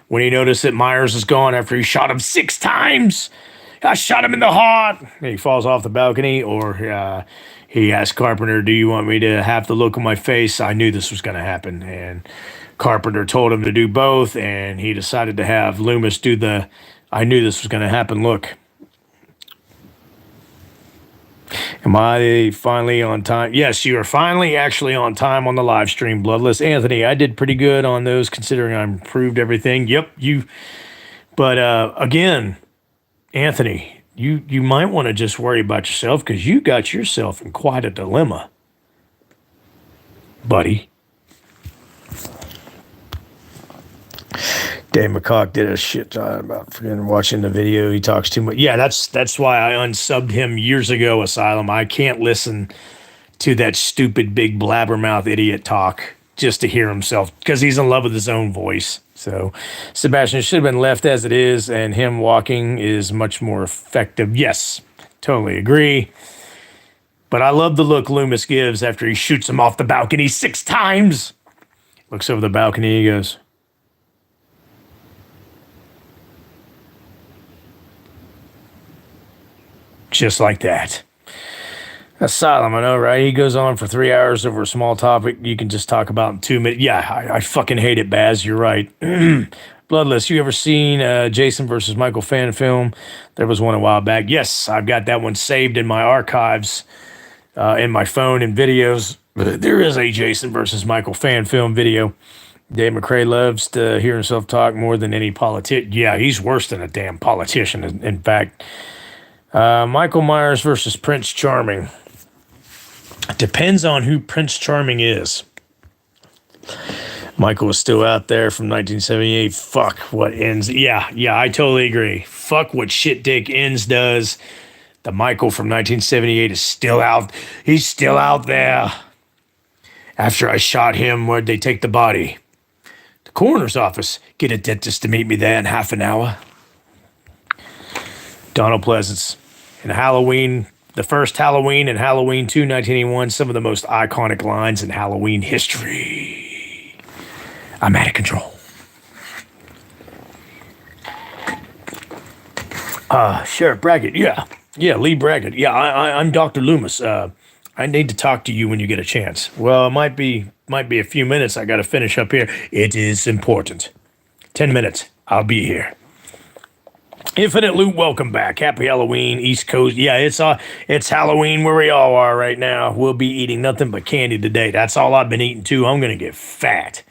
when he noticed that Myers is gone after he shot him 6 times. I shot him in the heart. And he falls off the balcony, or he asked Carpenter, "Do you want me to have the look on my face?" I knew this was going to happen, and Carpenter told him to do both, and he decided to have Loomis do the "I knew this was going to happen" look. Am I finally on time? Yes, you are finally actually on time on the live stream, Bloodless. Anthony, I did pretty good on those considering I improved everything. Yep, you. But again, Anthony, you might want to just worry about yourself because you got yourself in quite a dilemma, buddy. Dave McCock did a shit job about forgetting watching the video. He talks too much. Yeah, that's why I unsubbed him years ago, Asylum. I can't listen to that stupid big blabbermouth idiot talk just to hear himself because he's in love with his own voice. So Sebastian should have been left as it is, and him walking is much more effective. Yes, totally agree. But I love the look Loomis gives after he shoots him off the balcony 6 times. Looks over the balcony, he goes, just like that. Asylum, I know, right? He goes on for 3 hours over a small topic you can just talk about in 2 minutes. Yeah, I fucking hate it, Baz. You're right. Bloodless, you ever seen Jason versus Michael fan film? There was one a while back. Yes, I've got that one saved in my archives, in my phone and videos. There is a Jason versus Michael fan film video. Dave McCrae loves to hear himself talk more than any politician. Yeah, he's worse than a damn politician, in fact. Michael Myers versus Prince Charming. Depends on who Prince Charming is. Michael is still out there from 1978. Fuck what ends. Yeah, I totally agree. Fuck what shit dick ends does. The Michael from 1978 is still out. He's still out there. After I shot him, where'd they take the body? The coroner's office. Get a dentist to meet me there in half an hour. Donald Pleasance. In Halloween, the first Halloween and Halloween 2, 1981, some of the most iconic lines in Halloween history. I'm out of control. Sheriff Brackett, yeah, Lee Brackett. Yeah, I'm Dr. Loomis. I need to talk to you when you get a chance. Well, it might be a few minutes. I got to finish up here. It is important. 10 minutes. I'll be here. Infinite Loot, welcome back. Happy Halloween, East Coast. Yeah, it's Halloween where we all are right now. We'll be eating nothing but candy today. That's all I've been eating, too. I'm going to get fat.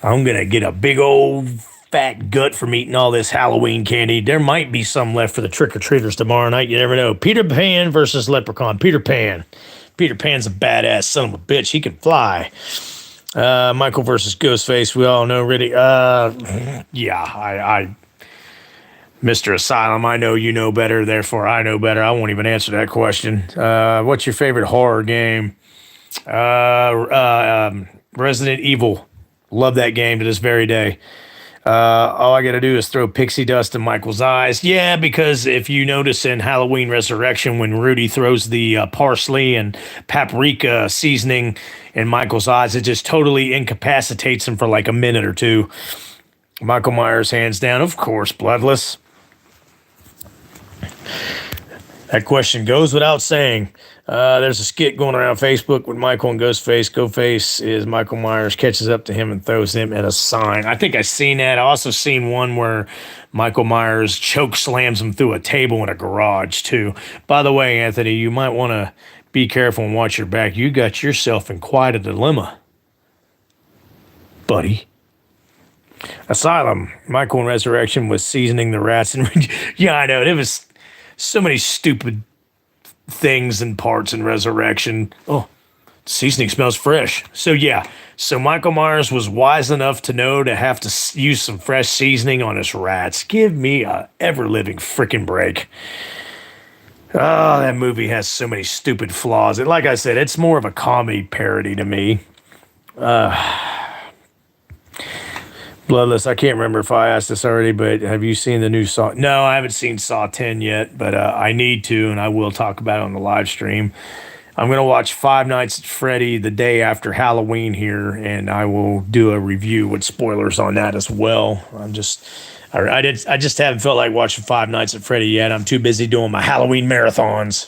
I'm going to get a big old fat gut from eating all this Halloween candy. There might be some left for the trick-or-treaters tomorrow night. You never know. Peter Pan versus Leprechaun. Peter Pan. Peter Pan's a badass son of a bitch. He can fly. Michael versus Ghostface. We all know, really. Mr. Asylum, I know you know better, therefore I know better. I won't even answer that question. What's your favorite horror game? Resident Evil. Love that game to this very day. All I got to do is throw pixie dust in Michael's eyes. Yeah, because if you notice in Halloween Resurrection, when Rudy throws the parsley and paprika seasoning in Michael's eyes, it just totally incapacitates him for like a minute or two. Michael Myers, hands down, of course, bloodless. That question goes without saying. There's a skit going around Facebook with Michael and Ghostface. Ghostface is Michael Myers, catches up to him and throws him at a sign. I think I've seen that. I also seen one where Michael Myers choke slams him through a table in a garage, too. By the way, Anthony, you might want to be careful and watch your back. You got yourself in quite a dilemma, buddy. Asylum. Michael in Resurrection was seasoning the rats. And yeah, I know. It was so many stupid things and parts in Resurrection. Oh, seasoning smells fresh. So yeah, so Michael Myers was wise enough to know to have to use some fresh seasoning on his rats. Give me a ever-living freaking break. Oh, that movie has so many stupid flaws. And like I said, it's more of a comedy parody to me. Bloodless, I can't remember if I asked this already, but have you seen the new Saw? No, I haven't seen Saw 10 yet, but I need to, and I will talk about it on the live stream. I'm going to watch Five Nights at Freddy the day after Halloween here, and I will do a review with spoilers on that as well. I just haven't felt like watching Five Nights at Freddy yet. I'm too busy doing my Halloween marathons.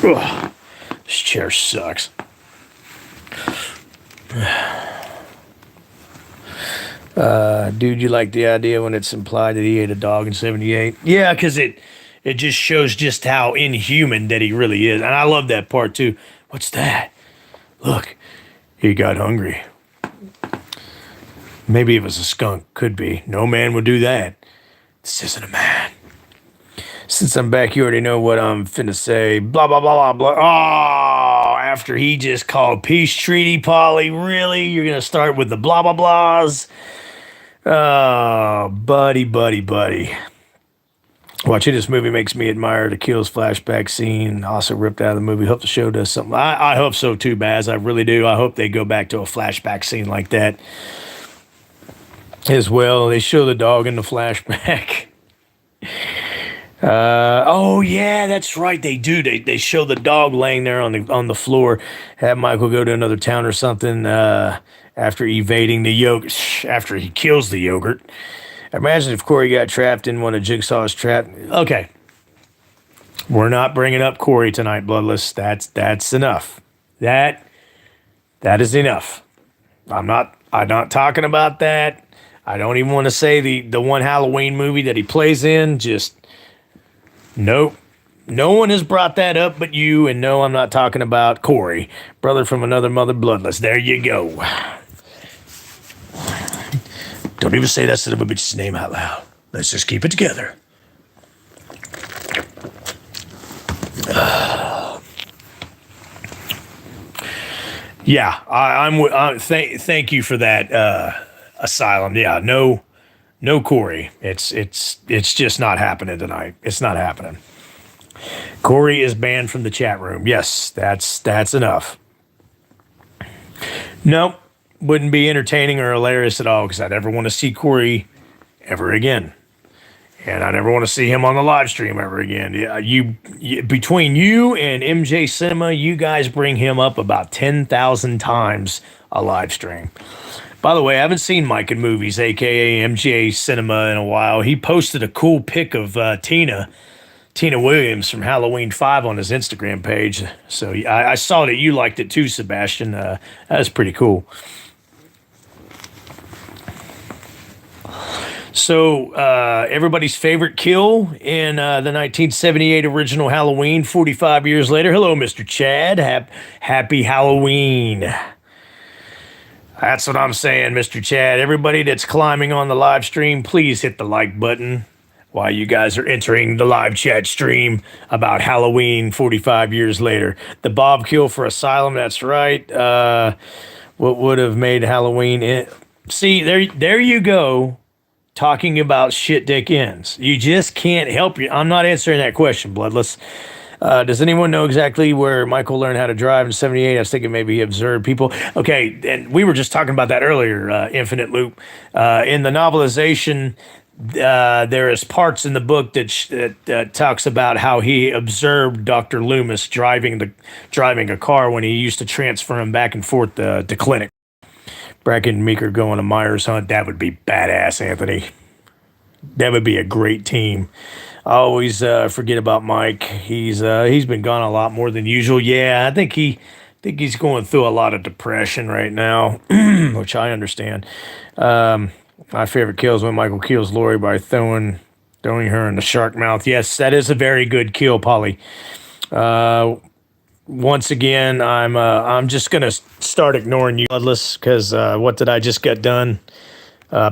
Ugh, this chair sucks. Dude, you like the idea when it's implied that he ate a dog in 78? Yeah, because it just shows just how inhuman that he really is. And I love that part too. What's that? Look, he got hungry. Maybe it was a skunk. Could be. No man would do that. This isn't a man. Since I'm back, you already know what I'm finna say. Blah, blah, blah, blah, blah. Oh, after he just called peace treaty, Polly. Really? You're going to start with the blah, blah, blahs? Oh, buddy, buddy, buddy. Watching this movie makes me admire the kills flashback scene. Also ripped out of the movie. Hope the show does something. I hope so too, Baz. I really do. I hope they go back to a flashback scene like that as well. They show the dog in the flashback. Oh yeah, that's right. They do. They show the dog laying there on the floor. Have Michael go to another town or something after evading the yogurt. After he kills the yogurt. Imagine if Corey got trapped in one of Jigsaw's trap. Okay, we're not bringing up Corey tonight, Bloodless. That's enough. That is enough. I'm not talking about that. I don't even want to say the one Halloween movie that he plays in. Just nope. No one has brought that up but you, and no, I'm not talking about Corey, brother from another mother, Bloodless. There you go. Don't even say that son of a bitch's name out loud. Let's just keep it together. Yeah, thank you for that, Asylum. Yeah, no Corey. It's just not happening tonight. It's not happening. Corey is banned from the chat room. Yes, that's enough. Nope, wouldn't be entertaining or hilarious at all because I never want to see Corey ever again. And I never want to see him on the live stream ever again. Yeah, between you and MJ Cinema, you guys bring him up about 10,000 times a live stream. By the way, I haven't seen Mike in Movies, a.k.a. MJ Cinema, in a while. He posted a cool pic of Tina Williams from Halloween 5 on his Instagram page. So I saw that you liked it too, Sebastian. That was pretty cool. So everybody's favorite kill in the 1978 original Halloween, 45 years later. Hello, Mr. Chad. Happy Halloween. That's what I'm saying, Mr. Chad. Everybody that's climbing on the live stream, please hit the like button while you guys are entering the live chat stream about Halloween 45 years later. The Bob kill for Asylum, that's right. What would have made Halloween... See, there you go, talking about shit dick ends. You just can't help you. I'm not answering that question, Bloodless. Does anyone know exactly where Michael learned how to drive in 78? I was thinking maybe he observed people. Okay, and we were just talking about that earlier, Infinite Loop. In the novelization, there is parts in the book that talks about how he observed Dr. Loomis driving a car when he used to transfer him back and forth to clinic. Bracken and Meeker going to Myers Hunt. That would be badass, Anthony. That would be a great team. I always forget about Mike. He's been gone a lot more than usual. Yeah, I think he's going through a lot of depression right now, which I understand. My favorite kill is when Michael kills Lori by throwing her in the shark mouth. Yes, that is a very good kill, Polly. Once again, I'm just gonna start ignoring you, Bloodless, because what did I just get done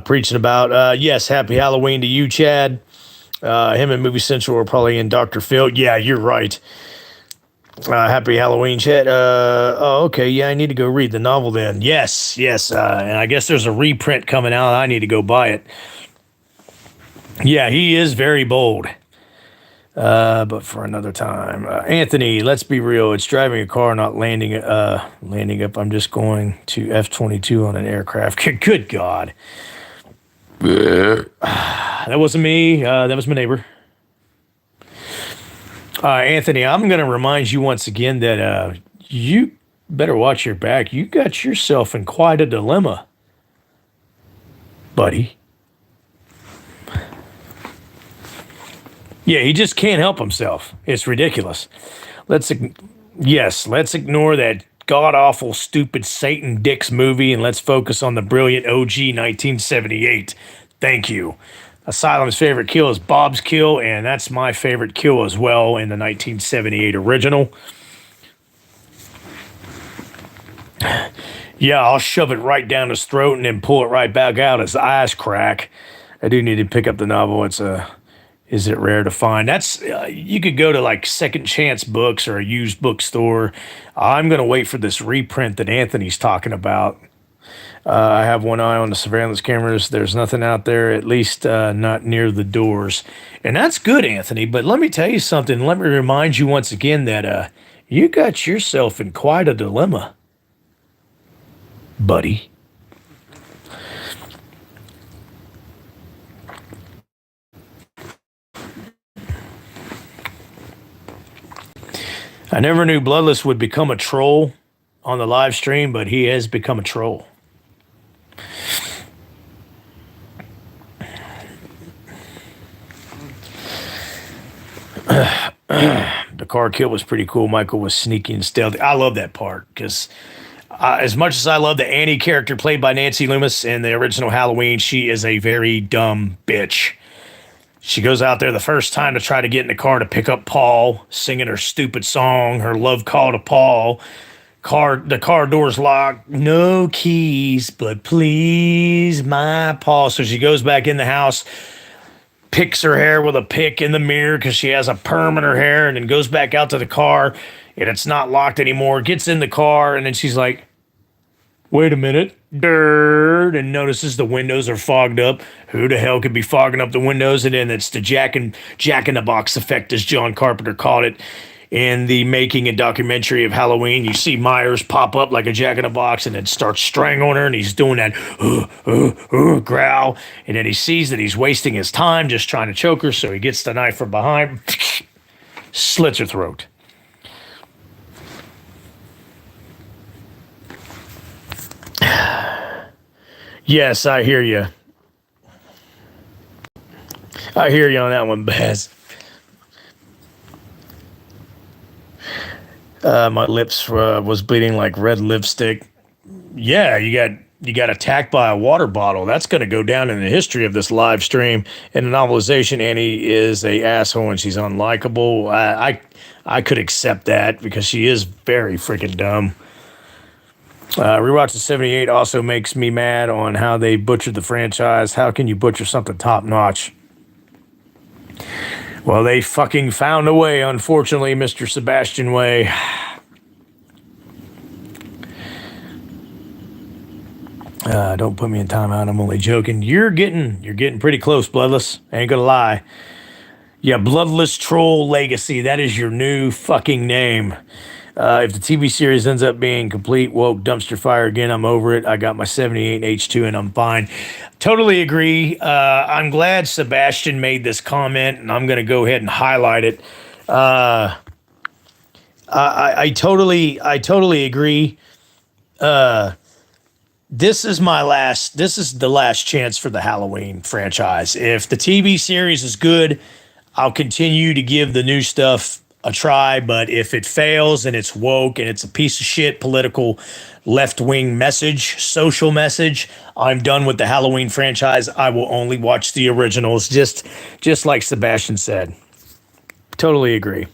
preaching about? Yes, happy Halloween to you, Chad. Him and Movie Central are probably in Dr. Phil. Yeah, you're right. Happy Halloween, Chad. Oh, okay. Yeah, I need to go read the novel then. Yes. And I guess there's a reprint coming out. I need to go buy it. Yeah, he is very bold. But for another time. Anthony, let's be real. It's driving a car, not landing up. I'm just going to F-22 on an aircraft. Good God. That wasn't me. That was my neighbor. Anthony, I'm going to remind you once again that you better watch your back. You got yourself in quite a dilemma, buddy. Yeah, he just can't help himself. It's ridiculous. Let's ignore that god-awful, stupid Satan Dicks movie, and let's focus on the brilliant OG 1978. Thank you. Asylum's favorite kill is Bob's kill, and that's my favorite kill as well in the 1978 original. Yeah, I'll shove it right down his throat and then pull it right back out. His eyes crack. I do need to pick up the novel. Is it rare to find? That's you could go to like Second Chance Books or a used bookstore. I'm going to wait for this reprint that Anthony's talking about. I have one eye on the surveillance cameras. There's nothing out there, at least not near the doors. And that's good, Anthony. But let me tell you something. Let me remind you once again that you got yourself in quite a dilemma, buddy. I never knew Bloodless would become a troll on the live stream, but he has become a troll. The car kill was pretty cool. Michael was sneaky and stealthy. I love that part because as much as I love the Annie character played by Nancy Loomis in the original Halloween, she is a very dumb bitch. She goes out there the first time to try to get in the car to pick up Paul, singing her stupid song, her love call to Paul. The car door's locked. No keys, but please, my Paul. So she goes back in the house, picks her hair with a pick in the mirror because she has a perm in her hair, and then goes back out to the car, and it's not locked anymore. Gets in the car, and then she's like, wait a minute. And notices the windows are fogged up. Who the hell could be fogging up the windows? And then it's the Jack in the Box effect, as John Carpenter called it in the making and documentary of Halloween. You see Myers pop up like a Jack in the Box and then starts strangling her, and he's doing that growl. And then he sees that he's wasting his time just trying to choke her, so he gets the knife from behind, slits her throat. Yes, I hear you. I hear you on that one, Baz. My lips was bleeding like red lipstick. Yeah, you got attacked by a water bottle. That's going to go down in the history of this live stream. In the novelization, Annie is a asshole and she's unlikable. I could accept that because she is very freaking dumb. Rewatch the 78 also makes me mad on how they butchered the franchise. How can you butcher something top notch? Well, they fucking found a way, unfortunately, Mr. Sebastian Way. Don't put me in timeout. I'm only joking. You're getting pretty close, Bloodless. I ain't gonna lie. Yeah, Bloodless Troll Legacy. That is your new fucking name. If the TV series ends up being complete woke dumpster fire again, I'm over it. I got my 78 H2 and I'm fine. Totally agree. I'm glad Sebastian made this comment, and I'm going to go ahead and highlight it. I totally agree. This is my last. This is the last chance for the Halloween franchise. If the TV series is good, I'll continue to give the new stuff a try, but if it fails and it's woke and it's a piece of shit political left-wing message, social message, I'm done with the Halloween franchise. I will only watch the originals, just like Sebastian said. Totally agree.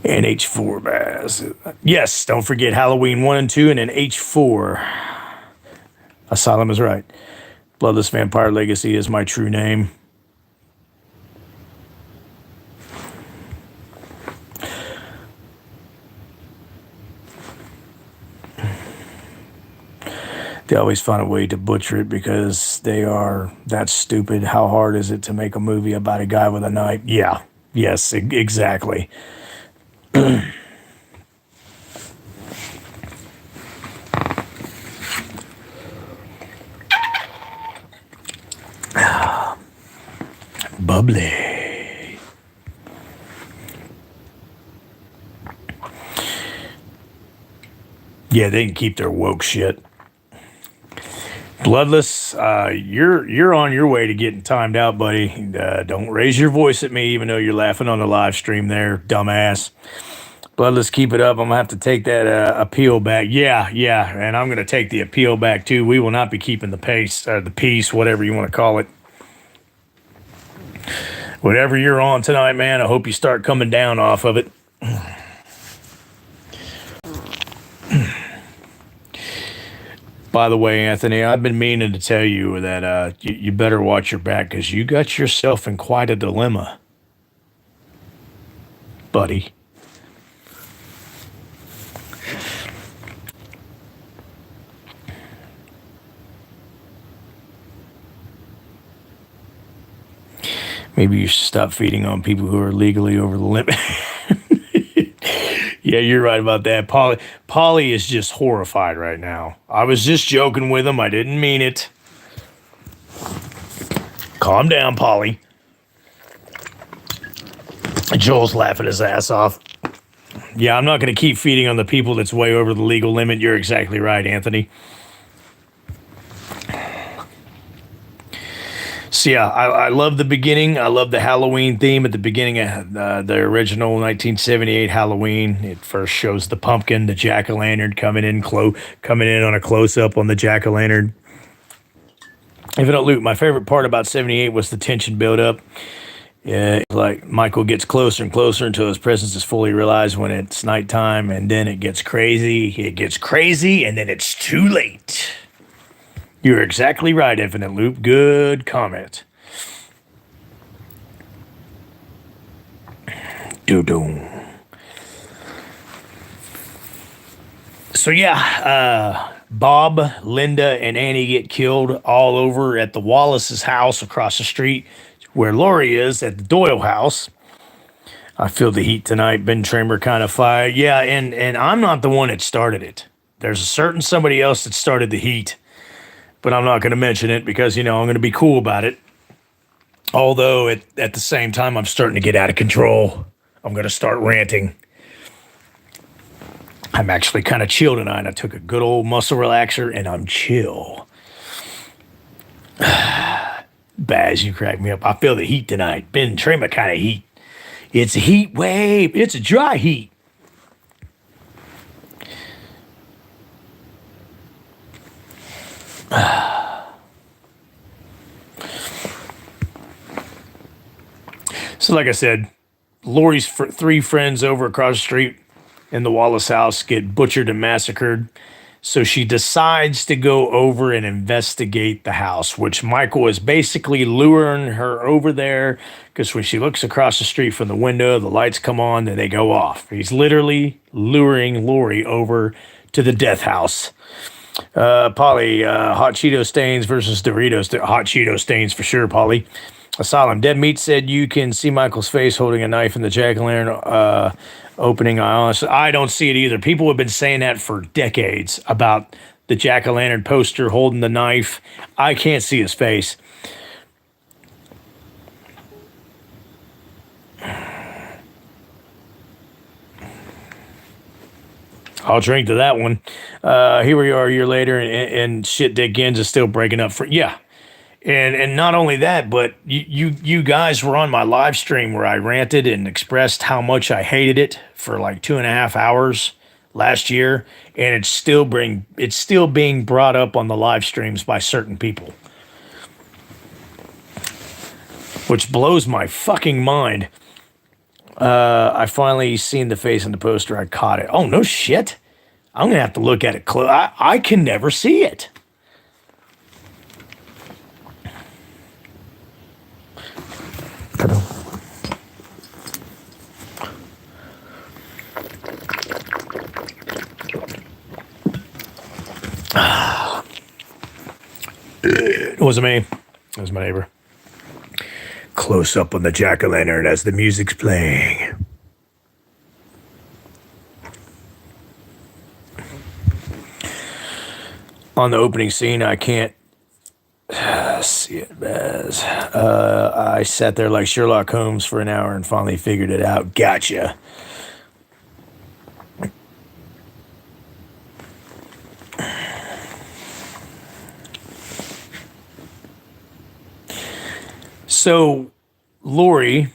And H4 Bass. Yes, don't forget Halloween 1 and 2 and then H4. Asylum is right. Bloodless Vampire Legacy is my true name. They always find a way to butcher it because they are that stupid. How hard is it to make a movie about a guy with a knife? Yeah. Yes, exactly. Bubbly. Yeah, they can keep their woke shit. Bloodless, you're on your way to getting timed out, buddy. Don't raise your voice at me, even though you're laughing on the live stream there, dumbass. Bloodless, keep it up. I'm gonna have to take that appeal back. Yeah, and I'm gonna take the appeal back too. We will not be keeping the pace, the peace, whatever you want to call it. Whatever you're on tonight, man, I hope you start coming down off of it. By the way, Anthony, I've been meaning to tell you that you better watch your back because you got yourself in quite a dilemma, buddy. Maybe you should stop feeding on people who are legally over the limit. Yeah, you're right about that. Polly is just horrified right now. I was just joking with him. I didn't mean it. Calm down, Polly. Joel's laughing his ass off. Yeah, I'm not going to keep feeding on the people that's way over the legal limit. You're exactly right, Anthony. So yeah, I love the beginning. I love the Halloween theme at the beginning of the original 1978 Halloween. It first shows the pumpkin, the jack-o'-lantern coming in on a close-up on the jack-o'-lantern. Infinite Loop, my favorite part about 78 was the tension build-up. Yeah, like Michael gets closer and closer until his presence is fully realized when it's nighttime, and then it gets crazy. It gets crazy, and then it's too late. You're exactly right, Infinite Loop. Good comment. Doo-doo. So yeah, Bob, Linda, and Annie get killed all over at the Wallace's house across the street where Lori is at the Doyle house. I feel the heat tonight. Ben Tramer kind of fired. Yeah, and I'm not the one that started it. There's a certain somebody else that started the heat. But I'm not going to mention it because, I'm going to be cool about it. Although at the same time, I'm starting to get out of control. I'm going to start ranting. I'm actually kind of chill tonight. I took a good old muscle relaxer and I'm chill. Baz, you crack me up. I feel the heat tonight. Ben Tramer kind of heat. It's a heat wave. It's a dry heat. So like I said, Lori's three friends over across the street in the Wallace house get butchered and massacred. So she decides to go over and investigate the house, which Michael is basically luring her over there because when she looks across the street from the window, the lights come on, then they go off. He's literally luring Lori over to the death house. Polly, hot Cheeto stains versus Doritos. Hot Cheeto stains for sure, Polly. Asylum. Dead Meat said you can see Michael's face holding a knife in the jack-o'-lantern opening. I don't see it either. People have been saying that for decades about the jack-o'-lantern poster holding the knife. I can't see his face. I'll drink to that one. Here we are a year later, and shit Dick Gins is still breaking up for... Yeah. And not only that, but you guys were on my live stream where I ranted and expressed how much I hated it for like 2.5 hours last year, and it's still being brought up on the live streams by certain people, which blows my fucking mind. I finally seen the face on the poster. I caught it. Oh no shit! I'm gonna have to look at it close. I can never see it. It wasn't me. It was my neighbor. Close up on the jack-o'-lantern as the music's playing. On the opening scene, I can't see it as I sat there like Sherlock Holmes for an hour and finally figured it out. Gotcha. So Lori,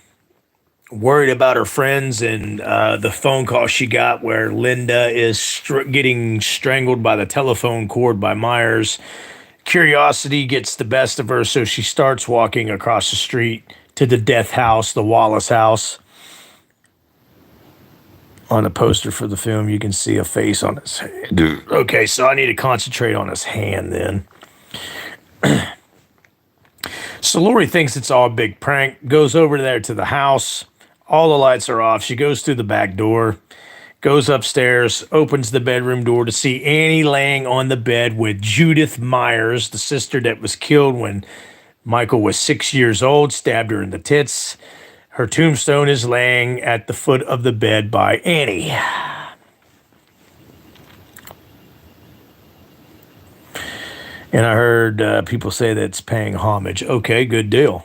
worried about her friends and the phone call she got where Linda is getting strangled by the telephone cord by Myers. Curiosity gets the best of her, so she starts walking across the street to the death house, the Wallace house. On the poster for the film, you can see a face on his hand. Okay, so I need to concentrate on his hand then. So Lori thinks it's all a big prank, goes over there to the house. All the lights are off. She goes through the back door, goes upstairs, opens the bedroom door to see Annie laying on the bed with Judith Myers, the sister that was killed when Michael was 6 years old, stabbed her in the tits. Her tombstone is laying at the foot of the bed by Annie. And I heard people say that it's paying homage. Okay, good deal.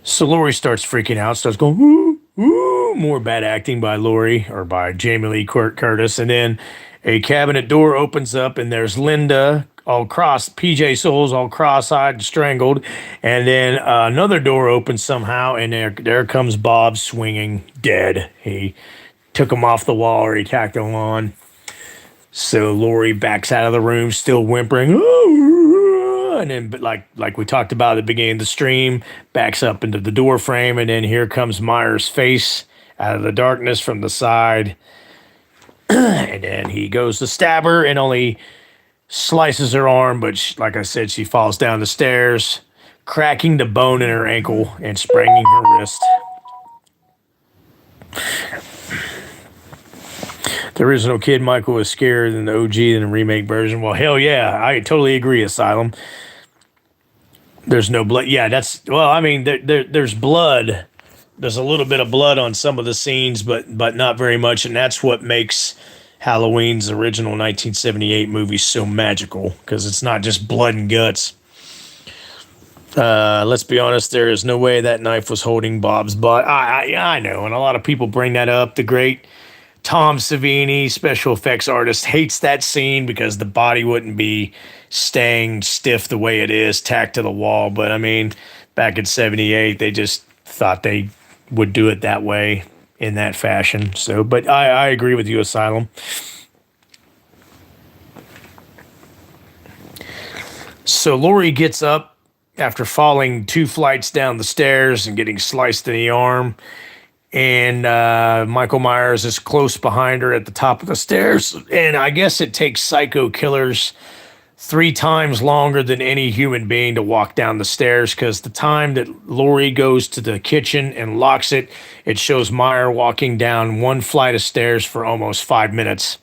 So Lori starts freaking out, starts going, ooh, ooh, more bad acting by Lori, or by Jamie Lee Curtis. And then a cabinet door opens up, and there's Linda, all PJ Souls, all cross-eyed and strangled. And then another door opens somehow, and there comes Bob swinging, dead. He took him off the wall, or he tacked him on. So Lori backs out of the room, still whimpering, and then, but like we talked about at the beginning of the stream, backs up into the door frame, and then here comes Myers' face out of the darkness from the side. And then he goes to stab her and only slices her arm, but like I said, she falls down the stairs, cracking the bone in her ankle and spraining her wrist. The original Kid Michael was scarier than the OG in the remake version. Well, hell yeah, I totally agree, Asylum. There's no blood. Yeah, there's blood. There's a little bit of blood on some of the scenes, but not very much, and that's what makes Halloween's original 1978 movie so magical, because it's not just blood and guts. Let's be honest, there is no way that knife was holding Bob's butt. I know, and a lot of people bring that up. The great Tom Savini, special effects artist, hates that scene because the body wouldn't be staying stiff the way it is, tacked to the wall. But I mean, back in 78, they just thought they would do it that way, in that fashion. So, but I agree with you, Asylum. So Lori gets up after falling 2 flights down the stairs and getting sliced in the arm. And Michael Myers is close behind her at the top of the stairs. And I guess it takes psycho killers 3 times longer than any human being to walk down the stairs, because the time that Lori goes to the kitchen and locks it, it shows Meyer walking down 1 flight of stairs for almost 5 minutes.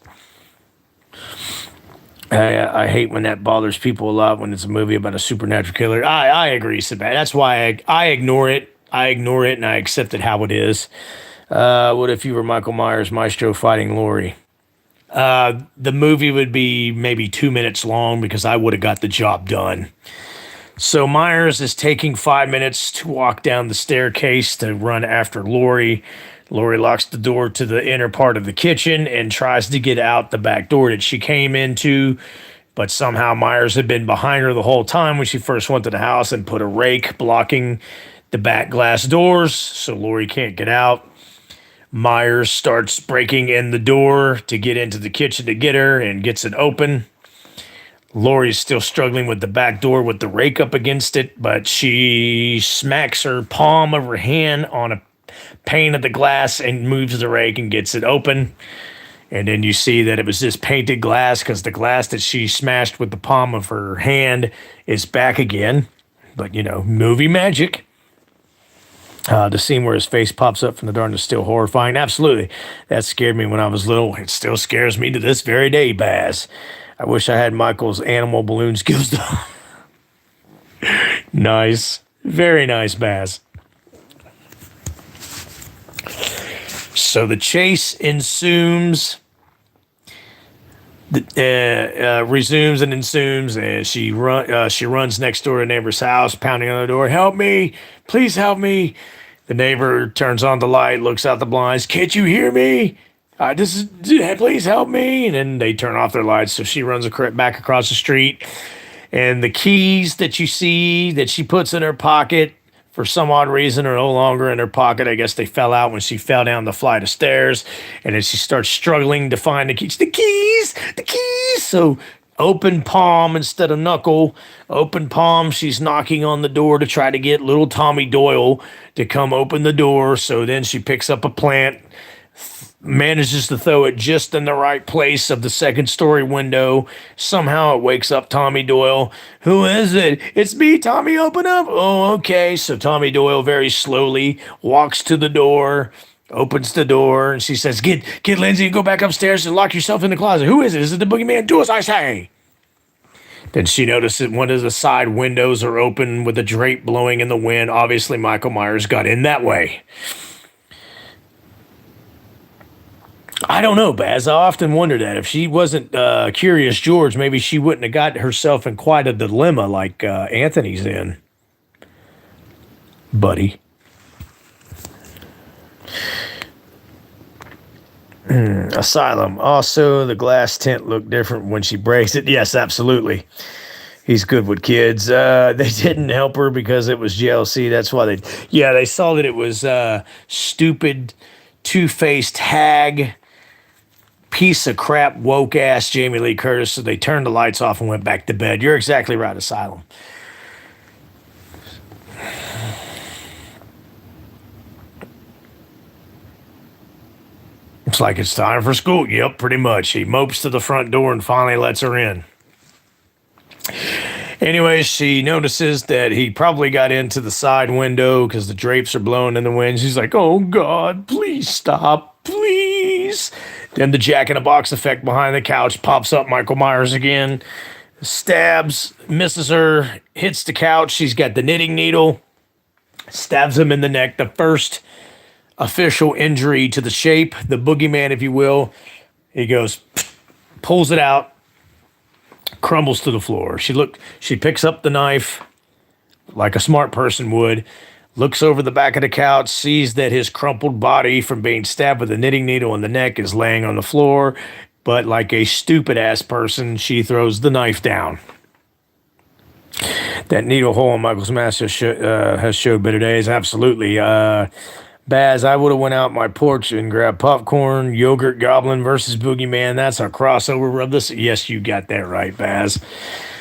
I hate when that bothers people a lot when it's a movie about a supernatural killer. I agree, Sebastian. That's why I ignore it. I ignore it and I accept it how it is. What if you were Michael Myers, Maestro fighting Lori? The movie would be maybe 2 minutes long because I would have got the job done. So Myers is taking 5 minutes to walk down the staircase to run after Lori. Lori locks the door to the inner part of the kitchen and tries to get out the back door that she came into, but somehow Myers had been behind her the whole time when she first went to the house and put a rake blocking the back glass doors so Lori can't get out. Myers starts breaking in the door to get into the kitchen to get her and gets it open. Lori's still struggling with the back door with the rake up against it, but she smacks her palm of her hand on a pane of the glass and moves the rake and gets it open. And then you see that it was just painted glass because the glass that she smashed with the palm of her hand is back again. But, movie magic. The scene where his face pops up from the darkness is still horrifying. Absolutely. That scared me when I was little. It still scares me to this very day, Baz. I wish I had Michael's animal balloon skills. Nice. Very nice, Baz. So the chase resumes and ensues, and she runs next door to a neighbor's house, pounding on the door. Help me! Please help me! The neighbor turns on the light, looks out the blinds. Can't you hear me? Please help me! And then they turn off their lights, so she runs back across the street. And the keys that you see that she puts in her pocket, for some odd reason, are no longer in her pocket. I guess they fell out when she fell down the flight of stairs. And then she starts struggling to find the keys. The keys! So open palm instead of knuckle. Open palm, she's knocking on the door to try to get little Tommy Doyle to come open the door. So then she picks up a plant, manages to throw it just in the right place of the second story window. Somehow it wakes up Tommy Doyle. Who is it? It's me, Tommy, open up. Oh, okay. So Tommy Doyle very slowly walks to the door, opens the door, and she says, Get Lindsay and go back upstairs and lock yourself in the closet. Who is it? Is it the boogeyman? Do as I say. Then she notices one of the side windows are open with a drape blowing in the wind. Obviously, Michael Myers got in that way. I don't know, Baz. I often wonder that. If she wasn't Curious George, maybe she wouldn't have got herself in quite a dilemma like Anthony's in. Buddy. Asylum. Also, the glass tent looked different when she breaks it. Yes, absolutely. He's good with kids. They didn't help her because it was jealousy. That's why they saw that it was stupid, two-faced hag, piece of crap, woke ass Jamie Lee Curtis. So they turned the lights off and went back to bed. You're exactly right, Asylum. It's like it's time for school. Yep, pretty much. He mopes to the front door and finally lets her in. Anyway, she notices that he probably got into the side window because the drapes are blowing in the wind. She's like, oh, God, please stop. Please. Then the Jack-in-a-Box effect behind the couch pops up. Michael Myers again. Stabs, misses her, hits the couch. She's got the knitting needle. Stabs him in the neck. The first official injury to the shape, the boogeyman, if you will. He goes, pulls it out, crumbles to the floor. She picks up the knife like a smart person would, looks over the back of the couch, sees that his crumpled body from being stabbed with a knitting needle in the neck is laying on the floor, but like a stupid-ass person, she throws the knife down. That needle hole in Michael's mask has showed better days. Absolutely. Baz, I would have went out my porch and grabbed popcorn, yogurt goblin versus boogeyman. That's a crossover of this. Yes, you got that right, Baz.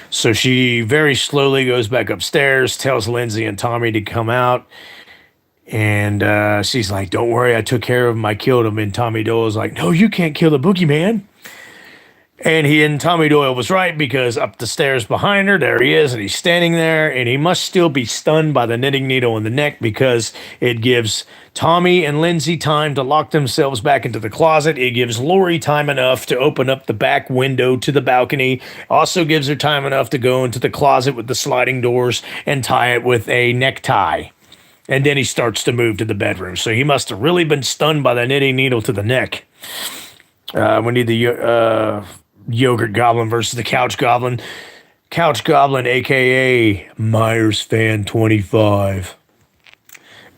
So she very slowly goes back upstairs, tells Lindsay and Tommy to come out. And she's like, don't worry, I took care of him. I killed him. And Tommy Doyle's like, no, you can't kill the boogeyman. And Tommy Doyle was right, because up the stairs behind her, there he is, and he's standing there, and he must still be stunned by the knitting needle in the neck, because it gives Tommy and Lindsay time to lock themselves back into the closet. It gives Lori time enough to open up the back window to the balcony. Also gives her time enough to go into the closet with the sliding doors and tie it with a necktie. And then he starts to move to the bedroom. So he must have really been stunned by the knitting needle to the neck. We need the Yogurt Goblin versus the Couch Goblin. Couch Goblin, a.k.a. Myers Fan 25.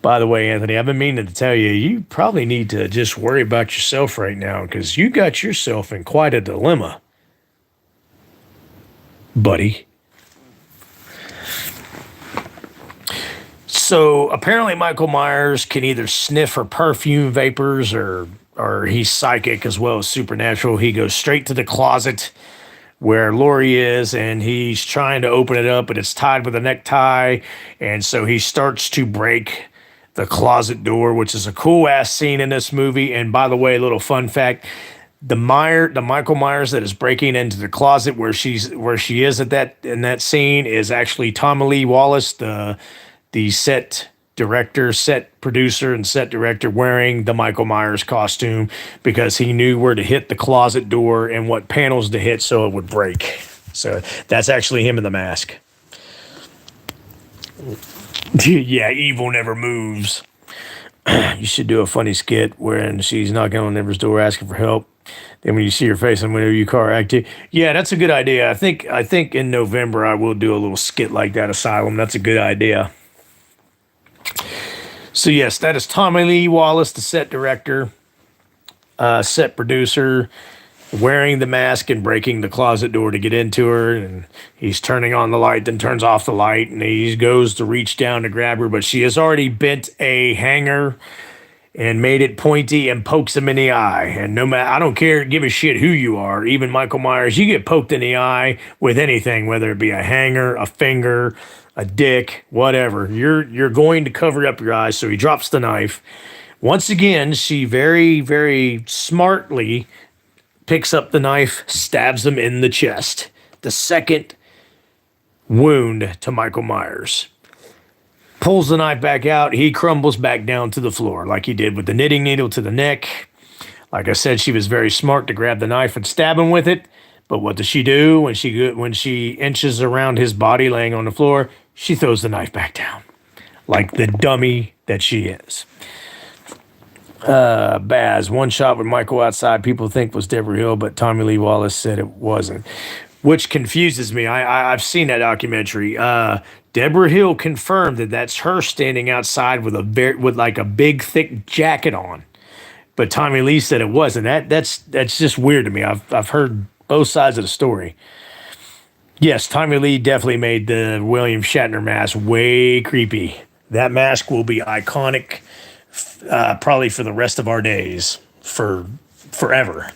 By the way, Anthony, I've been meaning to tell you, you probably need to just worry about yourself right now, because you got yourself in quite a dilemma, buddy. So apparently Michael Myers can either sniff or perfume vapors, or he's psychic as well as supernatural. He goes straight to the closet where Lori is, and he's trying to open it up, but it's tied with a necktie. And so he starts to break the closet door, which is a cool ass scene in this movie. And by the way, a little fun fact: the Michael Myers that is breaking into the closet where she is in that scene is actually Tommy Lee Wallace, the set director, set producer, and set director, wearing the Michael Myers costume, because he knew where to hit the closet door and what panels to hit so it would break. So that's actually him in the mask. Yeah, evil never moves. You should do a funny skit wherein she's knocking on neighbor's door asking for help. Then when you see her face on window, you car active. Yeah, that's a good idea. I think in November I will do a little skit like that, Asylum. That's a good idea. So yes, that is Tommy Lee Wallace, the set director, set producer, wearing the mask and breaking the closet door to get into her. And he's turning on the light, then turns off the light, and he goes to reach down to grab her, but she has already bent a hanger and made it pointy and pokes him in the eye. And no matter, I don't care, give a shit who you are, even Michael Myers, you get poked in the eye with anything, whether it be a hanger, a finger, a dick, whatever. You're going to cover up your eyes. So he drops the knife. Once again, she very, very smartly picks up the knife, stabs him in the chest. The second wound to Michael Myers. Pulls the knife back out. He crumbles back down to the floor like he did with the knitting needle to the neck. Like I said, she was very smart to grab the knife and stab him with it. But what does she do when she inches around his body laying on the floor? She throws the knife back down like the dummy that she is. Baz, one shot with Michael outside people think was Deborah Hill, but Tommy Lee Wallace said it wasn't, which confuses me. I've seen that documentary. Deborah Hill confirmed that that's her standing outside with like a big thick jacket on, but Tommy Lee said it wasn't. That's just weird to me. I've heard both sides of the story. Yes, Tommy Lee definitely made the William Shatner mask way creepy. That mask will be iconic, probably for the rest of our days, for forever.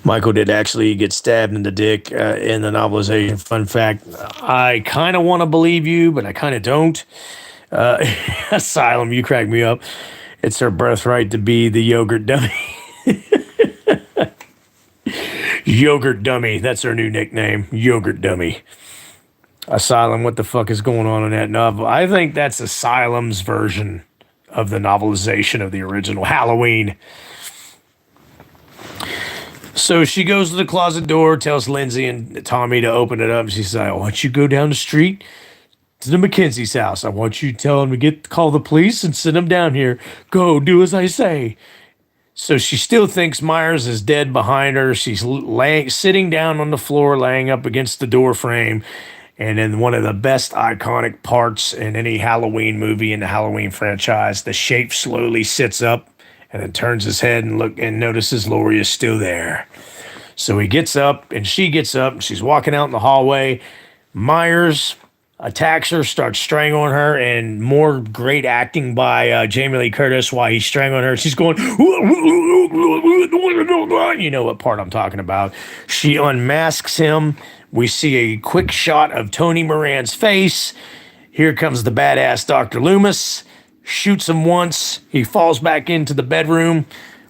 Michael did actually get stabbed in the dick in the novelization. Fun fact, I kind of want to believe you, but I kind of don't. Asylum, you crack me up. It's her birthright to be the yogurt dummy. Yogurt Dummy. That's her new nickname. Yogurt Dummy. Asylum, what the fuck is going on in that novel? I think that's Asylum's version of the novelization of the original Halloween. So she goes to the closet door, tells Lindsay and Tommy to open it up. She says, I want you to go down the street to the McKenzie's house. I want you to tell them to call the police and send them down here. Go, do as I say. So she still thinks Myers is dead behind her. She's sitting down on the floor, laying up against the door frame. And in one of the best iconic parts in any Halloween movie in the Halloween franchise, the shape slowly sits up and then turns his head and notices Laurie is still there. So he gets up and she gets up and she's walking out in the hallway. Myers attacks her, starts strangling her, and more great acting by Jamie Lee Curtis while he's strangling her. She's going, you know what part I'm talking about. She unmasks him. We see a quick shot of Tony Moran's face. Here comes the badass Dr. Loomis. Shoots him once. He falls back into the bedroom.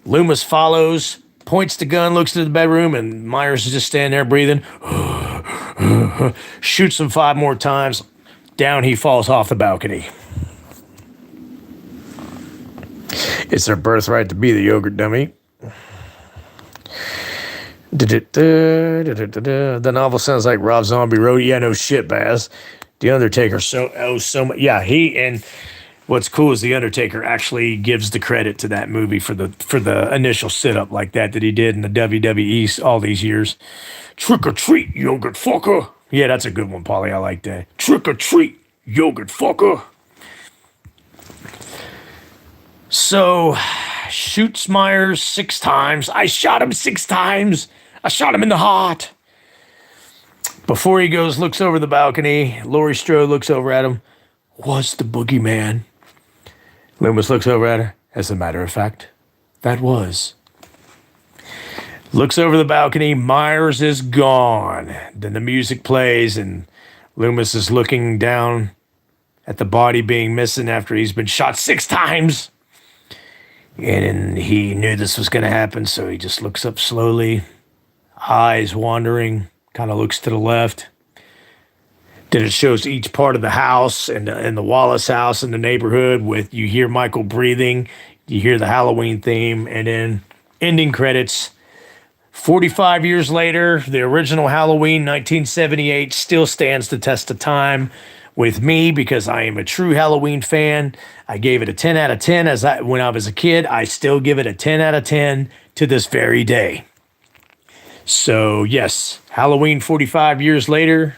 Loomis follows, points the gun, looks into the bedroom, and Myers is just standing there breathing. Shoots him 5 more times. Down he falls off the balcony. It's their birthright to be the yogurt dummy. The novel sounds like Rob Zombie wrote it. Yeah, no shit, Baz. The Undertaker so much. Yeah, and what's cool is The Undertaker actually gives the credit to that movie for the initial sit-up like that he did in the WWE all these years. Trick or treat, yogurt fucker. Yeah, that's a good one, Paulie. I like that. Trick or treat, yogurt fucker. So, shoots Myers 6 times. I shot him 6 times. I shot him in the heart. Before he goes, looks over the balcony. Laurie Strode looks over at him. Was the boogeyman? Loomis looks over at her. As a matter of fact, that was. Looks over the balcony. Myers is gone. Then the music plays, and Loomis is looking down at the body being missing after he's been shot 6 times. And he knew this was going to happen, so he just looks up slowly, eyes wandering, kind of looks to the left. Then it shows each part of the house and the Wallace house in the neighborhood you hear Michael breathing, you hear the Halloween theme, and then ending credits. 45 years later, the original Halloween, 1978, still stands the test of time with me because I am a true Halloween fan. I gave it a 10 out of 10 when I was a kid. I still give it a 10 out of 10 to this very day. So, yes, Halloween 45 years later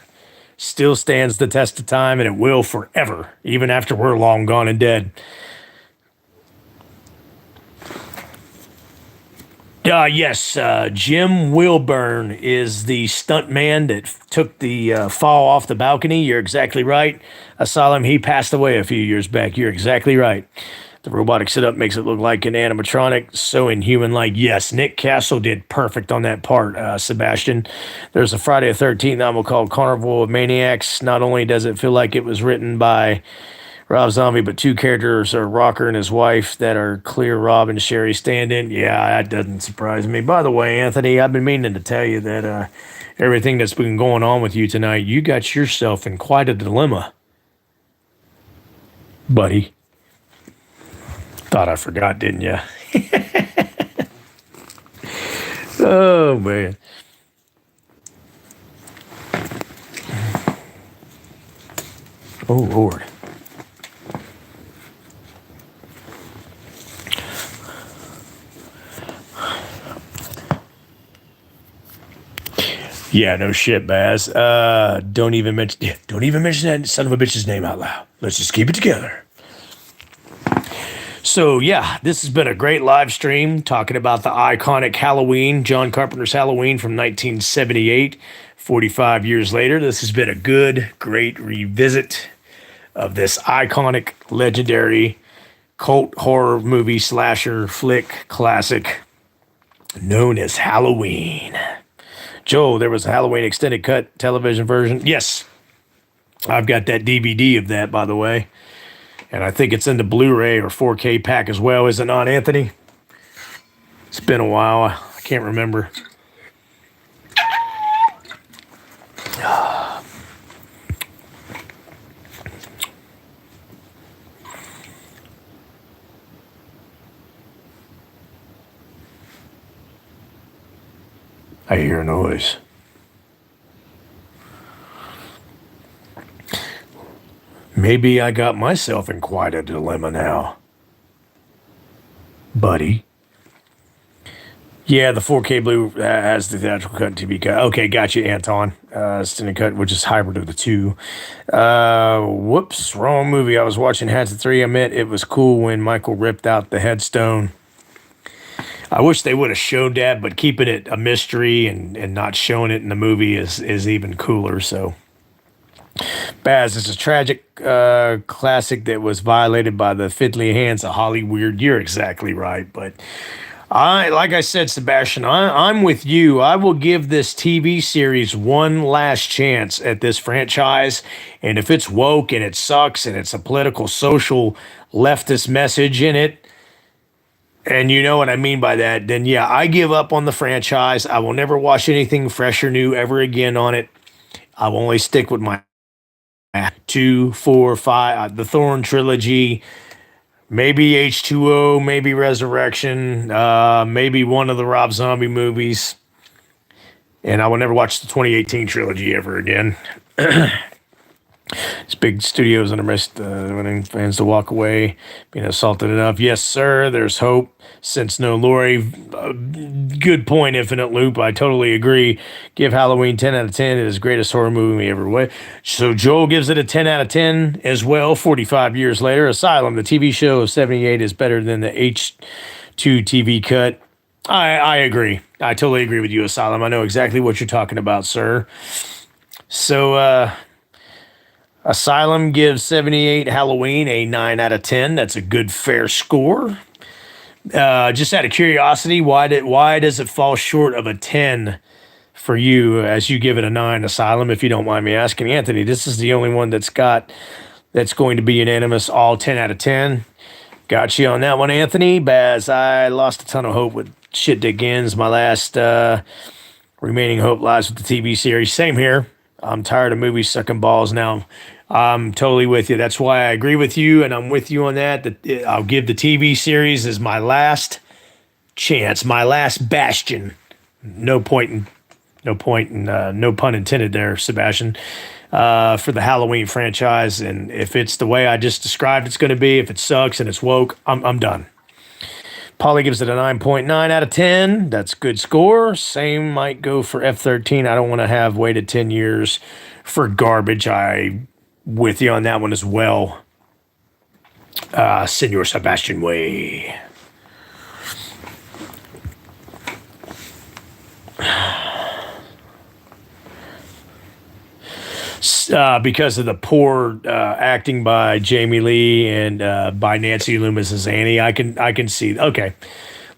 still stands the test of time, and it will forever, even after we're long gone and dead. Yes, Jim Wilburn is the stuntman that took the fall off the balcony. You're exactly right. Asylum, he passed away a few years back. You're exactly right. The robotic sit-up makes it look like an animatronic, so inhuman-like. Yes, Nick Castle did perfect on that part, Sebastian. There's a Friday the 13th novel called Carnival of Maniacs. Not only does it feel like it was written by Rob Zombie, but 2 characters are Rocker and his wife that are clear Rob and Sherry stand-in. Yeah, that doesn't surprise me. By the way, Anthony, I've been meaning to tell you that everything that's been going on with you tonight, you got yourself in quite a dilemma, buddy. Thought I forgot, didn't you? Oh, man. Oh, Lord. Yeah, no shit, Baz. Don't even mention that son of a bitch's name out loud. Let's just keep it together. So, yeah, this has been a great live stream talking about the iconic Halloween, John Carpenter's Halloween from 1978, 45 years later. This has been a great revisit of this iconic, legendary cult horror movie slasher flick classic known as Halloween. Joe, there was a Halloween extended cut television version. Yes, I've got that DVD of that, by the way. And I think it's in the Blu-ray or 4K pack as well, is it not, Anthony? It's been a while. I can't remember. I hear a noise. Maybe I got myself in quite a dilemma now, buddy. Yeah, the 4K Blue has the theatrical cut and TV cut. Okay, got you, Anton. Extended cut, which is hybrid of the two. Whoops, wrong movie. I was watching Hatchet 3. I admit it was cool when Michael ripped out the headstone. I wish they would have showed that, but keeping it a mystery and not showing it in the movie is even cooler, so... Baz, it's a tragic classic that was violated by the fiddly hands of Hollywood. You're exactly right, but like I said, Sebastian, I'm with you. I will give this TV series one last chance at this franchise, and if it's woke and it sucks and it's a political, social, leftist message in it, And you know what I mean by that, then yeah, I give up on the franchise. I will never watch anything fresh or new ever again on it. I will only stick with my two, four, five, the Thorn trilogy, maybe H2O, maybe Resurrection, maybe one of the Rob Zombie movies. And I will never watch the 2018 trilogy ever again. It's big studios and arrest wanting fans to walk away, being assaulted enough. Yes, sir. There's hope. Since no Lori, good point. Infinite Loop. I totally agree. Give Halloween 10 out of 10. It is the greatest horror movie ever. Way. So Joel gives it a 10 out of 10 as well. 45 years later, Asylum, the TV show of '78, is better than the H2 TV cut. I agree. I totally agree with you, Asylum. I know exactly what you're talking about, sir. So, Asylum gives 78 Halloween a 9 out of 10. That's a good, fair score. Just out of curiosity, why does it fall short of a 10 for you as you give it a 9, Asylum, if you don't mind me asking? Anthony, this is the only one that's going to be unanimous, all 10 out of 10. Got you on that one, Anthony. Baz, I lost a ton of hope with Shit Dick Ends. My last remaining hope lies with the TV series. Same here. I'm tired of movies sucking balls now. I'm totally with you. That's why I agree with you, and I'm with you on that. I'll give the TV series as my last chance, my last bastion. No pun intended there, Sebastian. For the Halloween franchise, and if it's the way I just described it's going to be, if it sucks and it's woke, I'm done. Polly gives it a 9.9 out of 10. That's good score. Same might go for F13. I don't want to have waited 10 years for garbage. I with you on that one as well. Senor Sebastian Way. Because of the poor acting by Jamie Lee and by Nancy Loomis as Annie, I can see. Okay,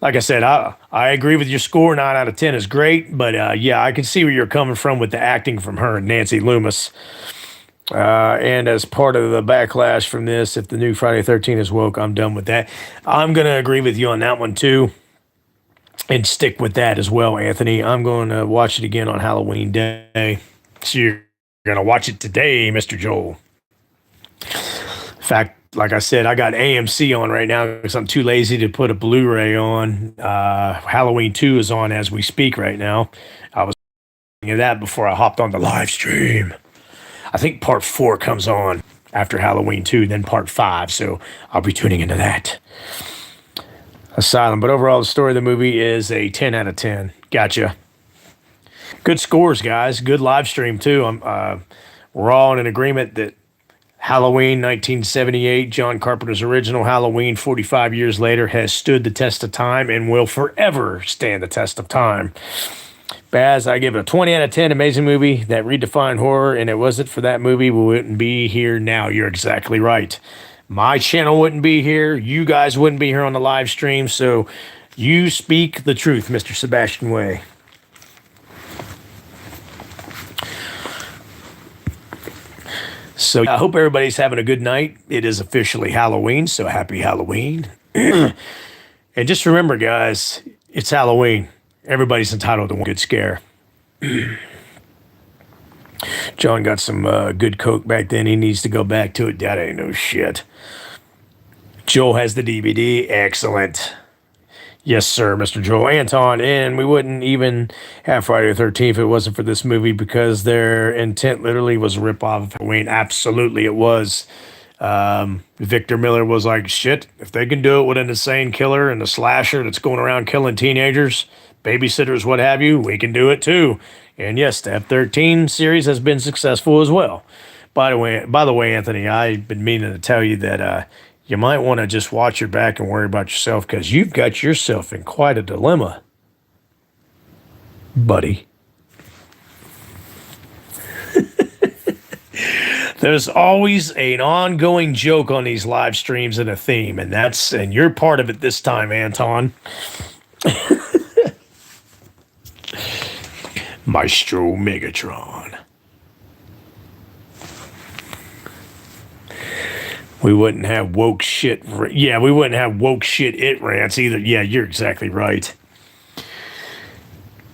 like I said, I agree with your score. 9 out of 10 is great, but yeah, I can see where you're coming from with the acting from her and Nancy Loomis. And as part of the backlash from this, if the new Friday 13 is woke, I'm done with that. I'm gonna agree with you on that one too, and stick with that as well, Anthony. I'm going to watch it again on Halloween Day. So you're gonna watch it today, Mr. Joel. In fact, like I said, I got AMC on right now because I'm too lazy to put a Blu-ray on. Halloween 2 is on as we speak right now. I was thinking of that before I hopped on the live stream. I think part 4 comes on after Halloween 2, then part 5, so I'll be tuning into that. Asylum, but overall the story of the movie is a 10 out of 10. Gotcha. Good scores, guys. Good live stream, too. We're all in agreement that Halloween 1978, John Carpenter's original Halloween 45 years later, has stood the test of time and will forever stand the test of time. Baz, I give it a 20 out of 10. Amazing movie that redefined horror, and it wasn't for that movie, we wouldn't be here now. You're exactly right. My channel wouldn't be here. You guys wouldn't be here on the live stream, so you speak the truth, Mr. Sebastian Way. So I hope everybody's having a good night. It is officially Halloween, so happy Halloween. And just remember, guys, it's Halloween. Everybody's entitled to one good scare. John got some good coke back then. He needs to go back to it. That ain't no shit. Joel has the DVD. Excellent. Yes, sir, Mr. Joel. Anton, and we wouldn't even have Friday the 13th if it wasn't for this movie because their intent literally was a ripoff of Halloween. Absolutely, it was. Victor Miller was like, shit, if they can do it with an insane killer and a slasher that's going around killing teenagers, babysitters, what have you, we can do it too. And yes, the F13 series has been successful as well. By the way, Anthony, I've been meaning to tell you that you might want to just watch your back and worry about yourself because you've got yourself in quite a dilemma, buddy. There's always an ongoing joke on these live streams and a theme, and you're part of it this time, Anton. Maestro Megatron. We wouldn't have woke shit. Yeah, we wouldn't have woke shit it rants either. Yeah, you're exactly right.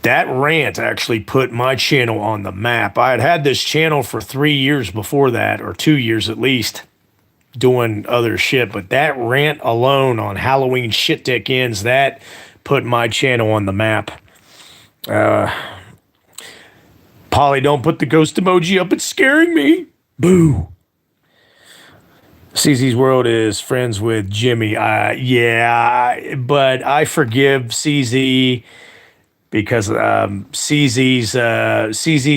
That rant actually put my channel on the map. I had this channel for 3 years before that, or 2 years at least, doing other shit. But that rant alone on Halloween shit dick ends, that put my channel on the map. Polly, don't put the ghost emoji up. It's scaring me. Boo. CZ's World is friends with Jimmy. Yeah, but I forgive CZ because CZ's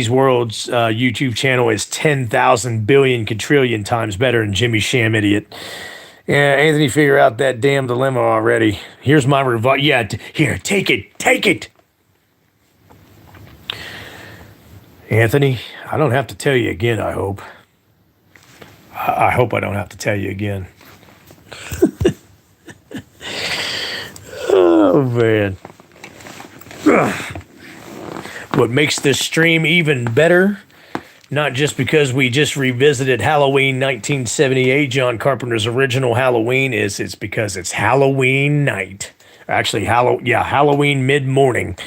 World's YouTube channel is 10,000 billion quadrillion times better than Jimmy Sham Idiot. Yeah, Anthony, figure out that damn dilemma already. Here's my revolt. Yeah, here, take it. Take it. Anthony, I don't have to tell you again, I hope. I hope I don't have to tell you again. Oh, man. What makes this stream even better, not just because we just revisited Halloween 1978, John Carpenter's original Halloween, is it's because it's Halloween night. Actually, Halloween mid-morning.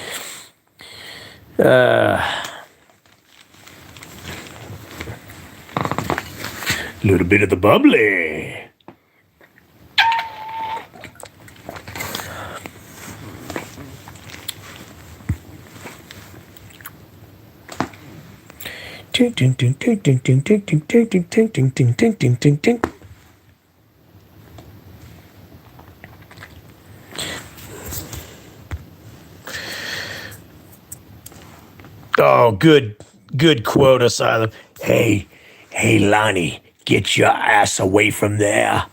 Little bit of the bubbly. Oh, good quote, Asylum. Hey, Lonnie, get your ass away from there.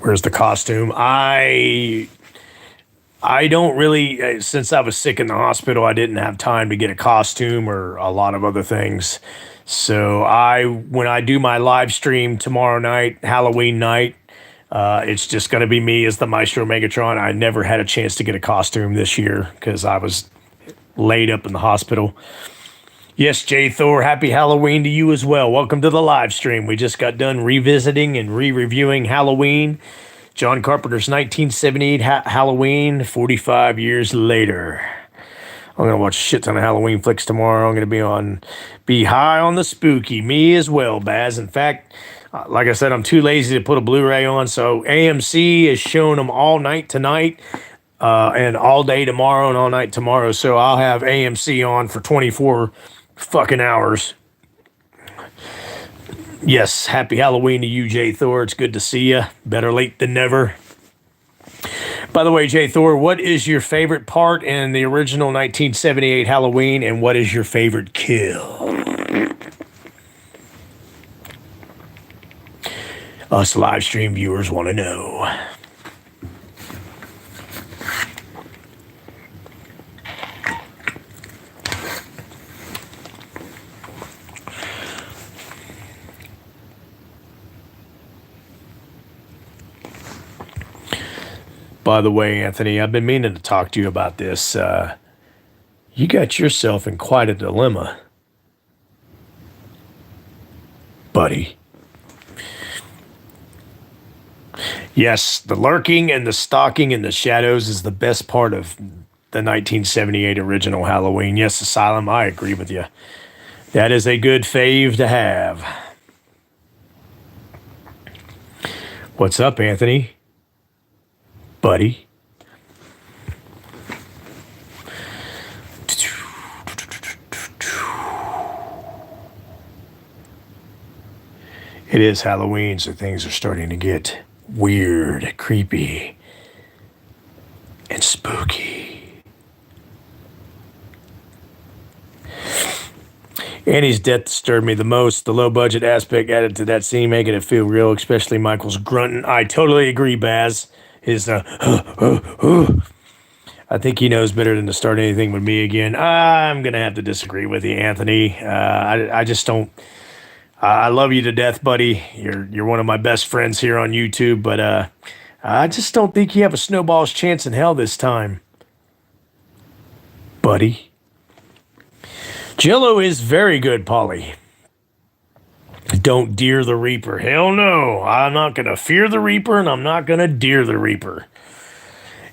Where's the costume? I don't really, since I was sick in the hospital, I didn't have time to get a costume or a lot of other things. So when I do my live stream tomorrow night, Halloween night, it's just going to be me as the Maestro Megatron. I never had a chance to get a costume this year because I was laid up in the hospital. Yes, Jay Thor, happy Halloween to you as well. Welcome to the live stream. We just got done revisiting and re-reviewing Halloween. John Carpenter's 1978 Halloween, 45 years later. I'm going to watch a shit ton of Halloween flicks tomorrow. I'm going to be high on the spooky. Me as well, Baz. In fact, like I said, I'm too lazy to put a Blu-ray on, so AMC is showing them all night tonight and all day tomorrow and all night tomorrow. So I'll have AMC on for 24 fucking hours. Yes, happy Halloween to you, Jay Thor. It's good to see you. Better late than never. By the way, Jay Thor, what is your favorite part in the original 1978 Halloween, and what is your favorite kill? Us live stream viewers want to know. By the way, Anthony, I've been meaning to talk to you about this. You got yourself in quite a dilemma, buddy. Yes, the lurking and the stalking in the shadows is the best part of the 1978 original Halloween. Yes, Asylum, I agree with you. That is a good fave to have. What's up, Anthony? Buddy. It is Halloween, so things are starting to get weird, creepy, and spooky. Annie's death disturbed me the most. The low-budget aspect added to that scene, making it feel real, especially Michael's grunting. I totally agree, Baz. His, I think he knows better than to start anything with me again. I'm going to have to disagree with you, Anthony. I just don't. I love you to death, buddy. You're one of my best friends here on YouTube, but I just don't think you have a snowball's chance in hell this time, buddy. Jello is very good, Polly. Don't deer the Reaper. Hell no. I'm not going to fear the Reaper, and I'm not going to deer the Reaper.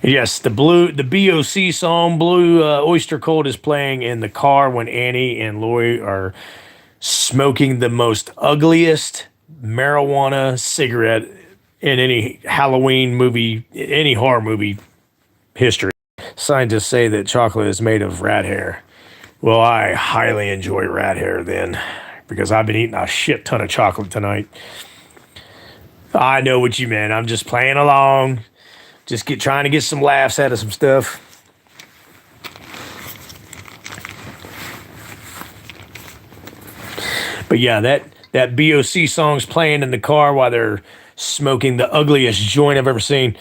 Yes, the BOC song Blue Oyster Cult is playing in the car when Annie and Lori are smoking the most ugliest marijuana cigarette in any Halloween movie, any horror movie history. Scientists say that chocolate is made of rat hair. Well, I highly enjoy rat hair then, because I've been eating a shit ton of chocolate tonight. I know what you meant. I'm just playing along. Just trying to get some laughs out of some stuff. But yeah, that BOC song's playing in the car while they're smoking the ugliest joint I've ever seen.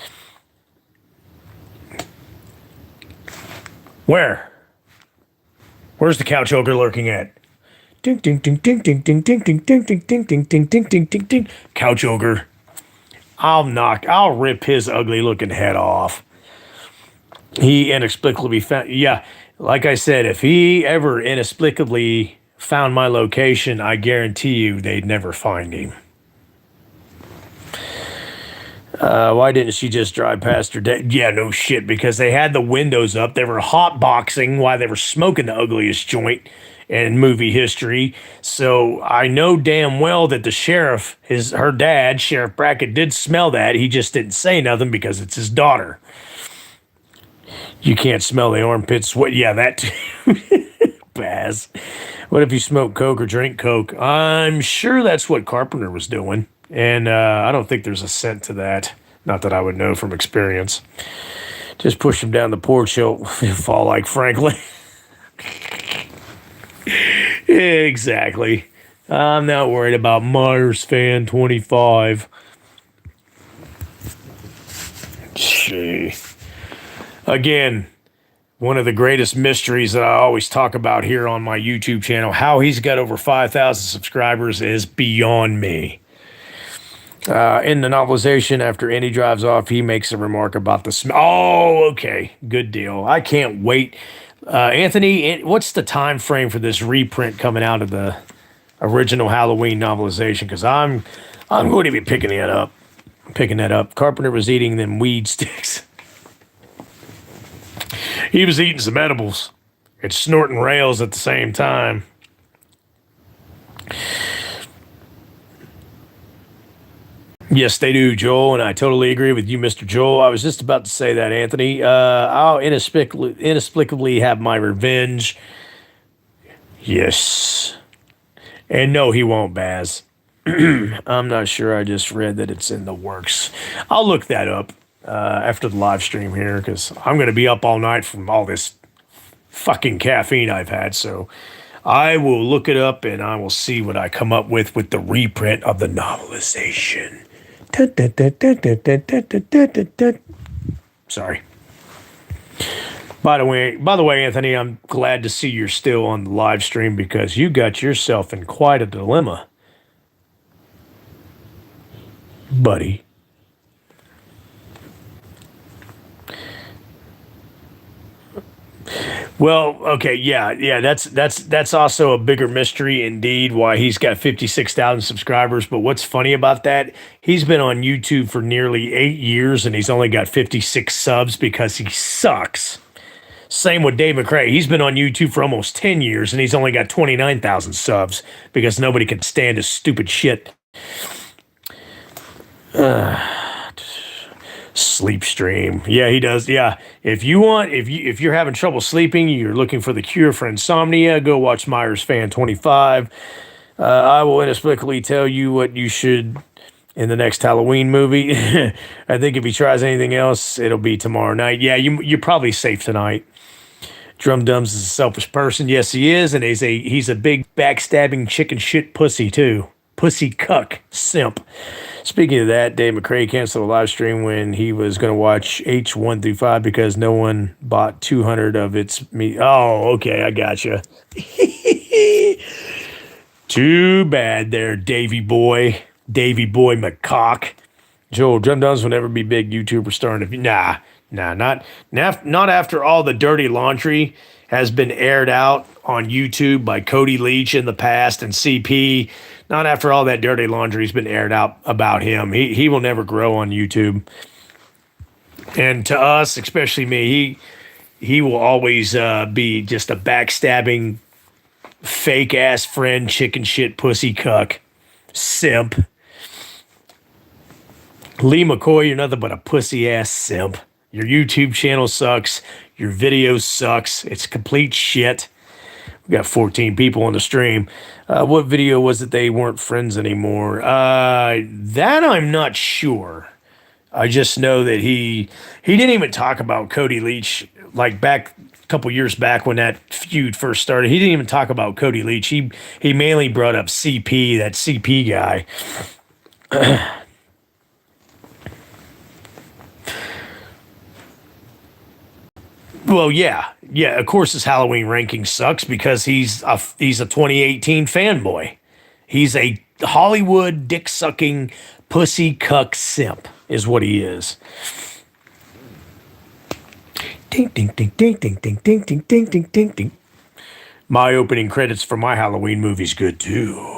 Where? Where's the couch ogre lurking at? Ding ding ding ding ding ding ding ding ding ding ding ding ding ding ding ding ding. Couch ogre. I'll rip his ugly looking head off. He inexplicably found, yeah, like I said, if he ever inexplicably found my location, I guarantee you they'd never find him. Why didn't she just drive past her dad? Yeah, no shit, because they had the windows up. They were hotboxing while they were smoking the ugliest joint in movie history. So I know damn well that the sheriff, her dad, Sheriff Brackett, did smell that. He just didn't say nothing because it's his daughter. You can't smell the armpits. What? Yeah, that too. Baz. What if you smoke coke or drink coke? I'm sure that's what Carpenter was doing. And I don't think there's a scent to that. Not that I would know from experience. Just push him down the porch, he'll fall like Franklin. Exactly. I'm not worried about Myers fan 25. Gee. Again, one of the greatest mysteries that I always talk about here on my YouTube channel, how he's got over 5,000 subscribers is beyond me. In the novelization, after Andy drives off, he makes a remark about the smell. Oh, okay. Good deal. I can't wait. Anthony, what's the time frame for this reprint coming out of the original Halloween novelization? Because I'm going to be picking that up. Carpenter was eating them weed sticks. He was eating some edibles and snorting rails at the same time. Yes, they do, Joel, and I totally agree with you, Mr. Joel. I was just about to say that, Anthony. I'll inexplicably have my revenge. Yes. And no, he won't, Baz. I'm not sure. I just read that it's in the works. I'll look that up after the live stream here, because I'm going to be up all night from all this fucking caffeine I've had. So I will look it up, and I will see what I come up with the reprint of the novelization. Sorry. By the way, Anthony, I'm glad to see you're still on the live stream, because you got yourself in quite a dilemma, buddy. Well, okay, yeah, that's also a bigger mystery indeed, why he's got 56,000 subscribers. But what's funny about that, he's been on YouTube for nearly 8 years and he's only got 56 subs because he sucks. Same with Dave McCrae. He's been on YouTube for almost 10 years and he's only got 29,000 subs because nobody can stand his stupid shit. Sleep stream. Yeah, he does. Yeah. If you're having trouble sleeping, you're looking for the cure for insomnia, go watch Myers Fan 25. I will inexplicably tell you what you should in the next Halloween movie. I think if he tries anything else, it'll be tomorrow night. Yeah, you're probably safe tonight. Drum Dums is a selfish person. Yes, he is, and he's a big backstabbing chicken shit pussy too. Pussy cuck simp. Speaking of that, Dave McCrae canceled a live stream when he was going to watch H1 through 5 because no one bought 200 of its meat. Oh, okay, I gotcha. Too bad there, Davy Boy McCock. Joel, Drum Dums will never be big YouTuber starring. Nah, Nah, not after all the dirty laundry has been aired out on YouTube by Cody Leach in the past and CP. Not after all that dirty laundry's been aired out about him. He will never grow on YouTube. And to us, especially me, he will always be just a backstabbing, fake ass friend, chicken shit, pussy cuck, simp. Lee McCoy, you're nothing but a pussy ass simp. Your YouTube channel sucks. Your video sucks. It's complete shit. We got 14 people on the stream. What video was it they weren't friends anymore? That I'm not sure. I just know that he didn't even talk about Cody Leach like back a couple years back when that feud first started. He didn't even talk about Cody Leach. He mainly brought up CP, that CP guy. Well, yeah. Of course, his Halloween ranking sucks because he's a 2018 fanboy. He's a Hollywood dick sucking pussy cuck simp, is what he is. Ding ding ding ding ding ding ding ding ding ding ding ding. My opening credits for my Halloween movie's good too.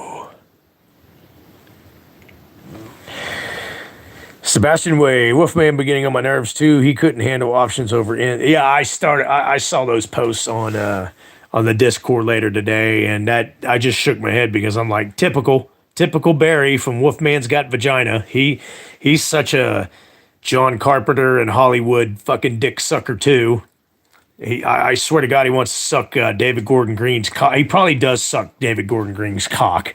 Sebastian Way, Wolfman beginning on my nerves too. He couldn't handle options over in. Yeah, I saw those posts on the Discord later today, and that I just shook my head because I'm like typical Barry from Wolfman's Got Vagina. He's such a John Carpenter and Hollywood fucking dick sucker too. I swear to God, he wants to suck David Gordon Green's cock. He probably does suck David Gordon Green's cock.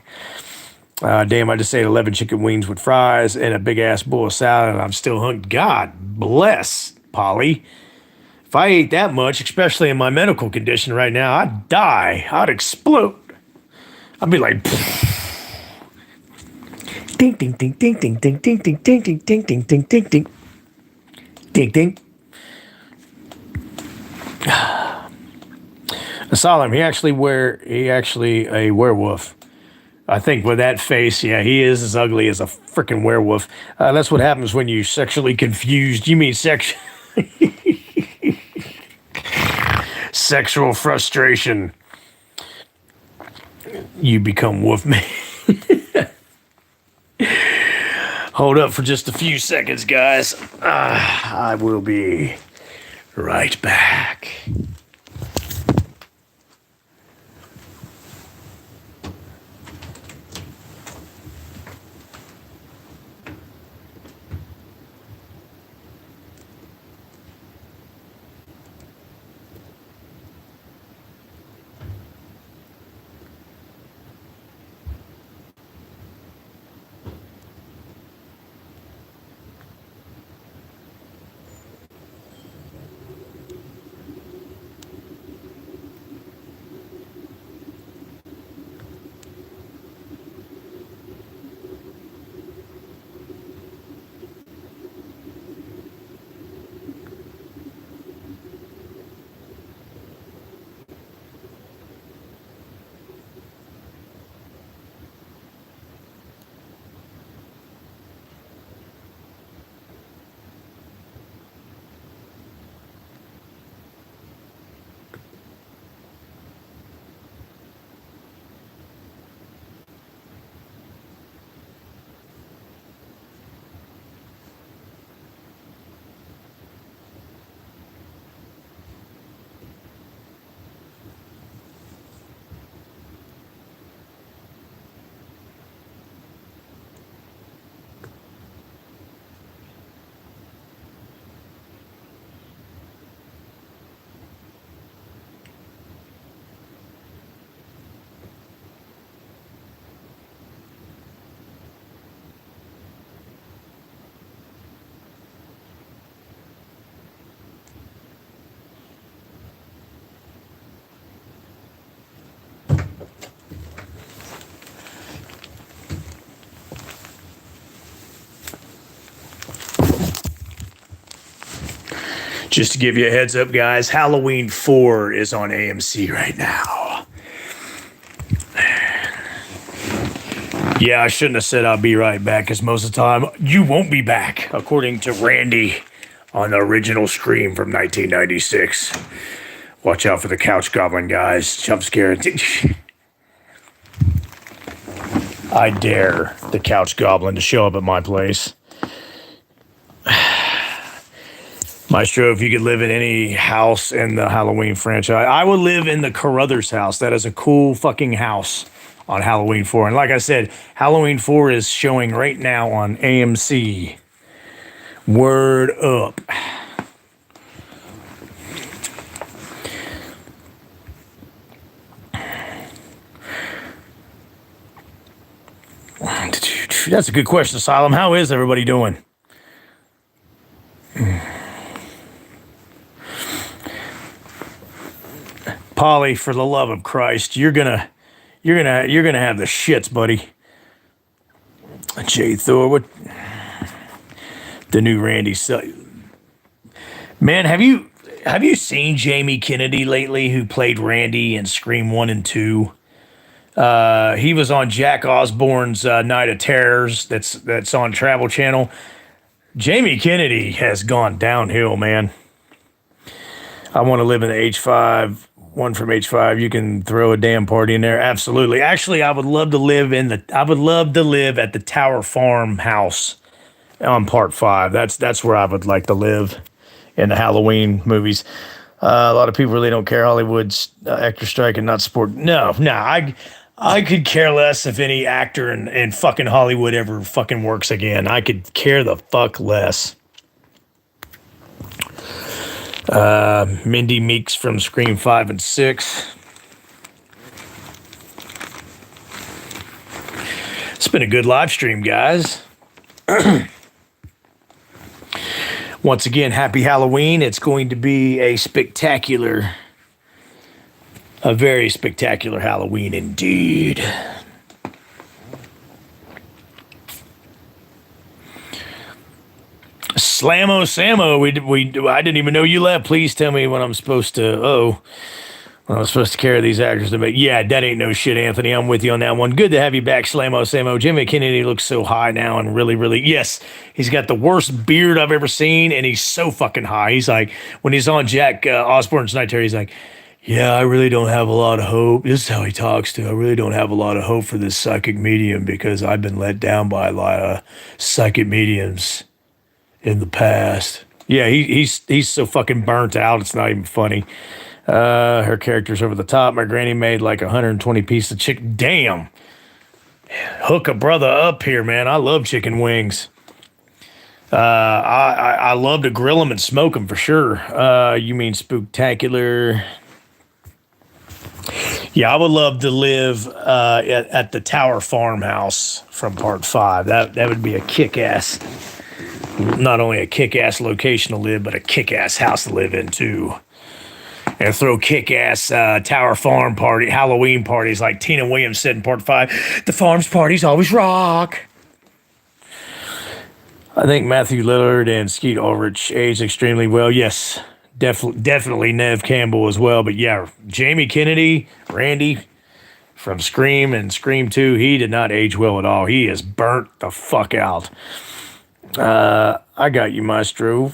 Damn, I just ate 11 chicken wings with fries and a big ass bowl of salad, and I'm still hungry. God bless, Polly. If I ate that much, especially in my medical condition right now, I'd die. I'd explode. I'd be like, ding ding ding ding ding ding ding ding ding ding ding ding ding ding ding ding ding. Asylum. He actually a werewolf. I think with that face, yeah, he is as ugly as a freaking werewolf. That's what happens when you're sexually confused. You mean sexual frustration. You become Wolfman. Hold up for just a few seconds, guys. I will be right back. Just to give you a heads up, guys, Halloween 4 is on AMC right now. Yeah, I shouldn't have said I'll be right back, because most of the time, you won't be back, according to Randy on the original Scream from 1996. Watch out for the couch goblin, guys. Jump scare. I dare the couch goblin to show up at my place. Maestro, if you could live in any house in the Halloween franchise, I would live in the Carruthers house. That is a cool fucking house on Halloween 4. And like I said, Halloween 4 is showing right now on AMC. Word up. That's a good question, Asylum. How is everybody doing? Polly, for the love of Christ, you're gonna have the shits, buddy. Jay Thor, what? The new Randy. Man, have you seen Jamie Kennedy lately, who played Randy in Scream 1 and 2? He was on Jack Osbourne's Night of Terrors. That's on Travel Channel. Jamie Kennedy has gone downhill, man. I want to live in the H5. One from H5. You can throw a damn party in there. Absolutely. Actually, I would love to live at the Tower Farm house on Part 5. That's where I would like to live in the Halloween movies. A lot of people really don't care Hollywood's actor strike and not support. No. I could care less if any actor in fucking Hollywood ever fucking works again. I could care the fuck less. Mindy Meeks from Scream 5 and 6. It's been a good live stream, guys. Once again, happy Halloween. It's going to be a very spectacular Halloween indeed. Slammo Sammo, I didn't even know you left. Please tell me when I'm supposed to carry these actors to make. Yeah, that ain't no shit, Anthony. I'm with you on that one. Good to have you back, Slammo Sammo. Jimmy Kennedy looks so high now and really, yes, he's got the worst beard I've ever seen, and he's so fucking high. He's like, when he's on Jack Osbourne's Night Terror, he's like, yeah, I really don't have a lot of hope. This is how he talks to. I really don't have a lot of hope for this psychic medium because I've been let down by a lot of psychic mediums in the past. Yeah, he's so fucking burnt out, it's not even funny. Her character's over the top. My granny made like 120 pieces of chicken. Damn. Hook a brother up here, man. I love chicken wings. I love to grill them and smoke them for sure. You mean spooktacular? Yeah, I would love to live at the Tower Farmhouse from Part 5. That would be a kick-ass, not only a kick-ass location to live, but a kick-ass house to live in, too. And throw kick-ass Tower Farm party, Halloween parties like Tina Williams said in Part 5. The farm's parties always rock. I think Matthew Lillard and Skeet Ulrich aged extremely well. Yes, definitely Nev Campbell as well. But yeah, Jamie Kennedy, Randy from Scream and Scream 2, he did not age well at all. He is burnt the fuck out. I got you, Maestro.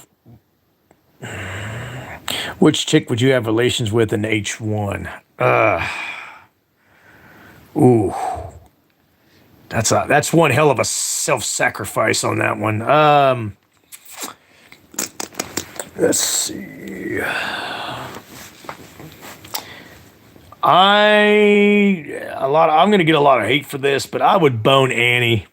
Which chick would you have relations with in H1? Ooh. That's one hell of a self-sacrifice on that one. Let's see. I'm going to get a lot of hate for this, but I would bone Annie.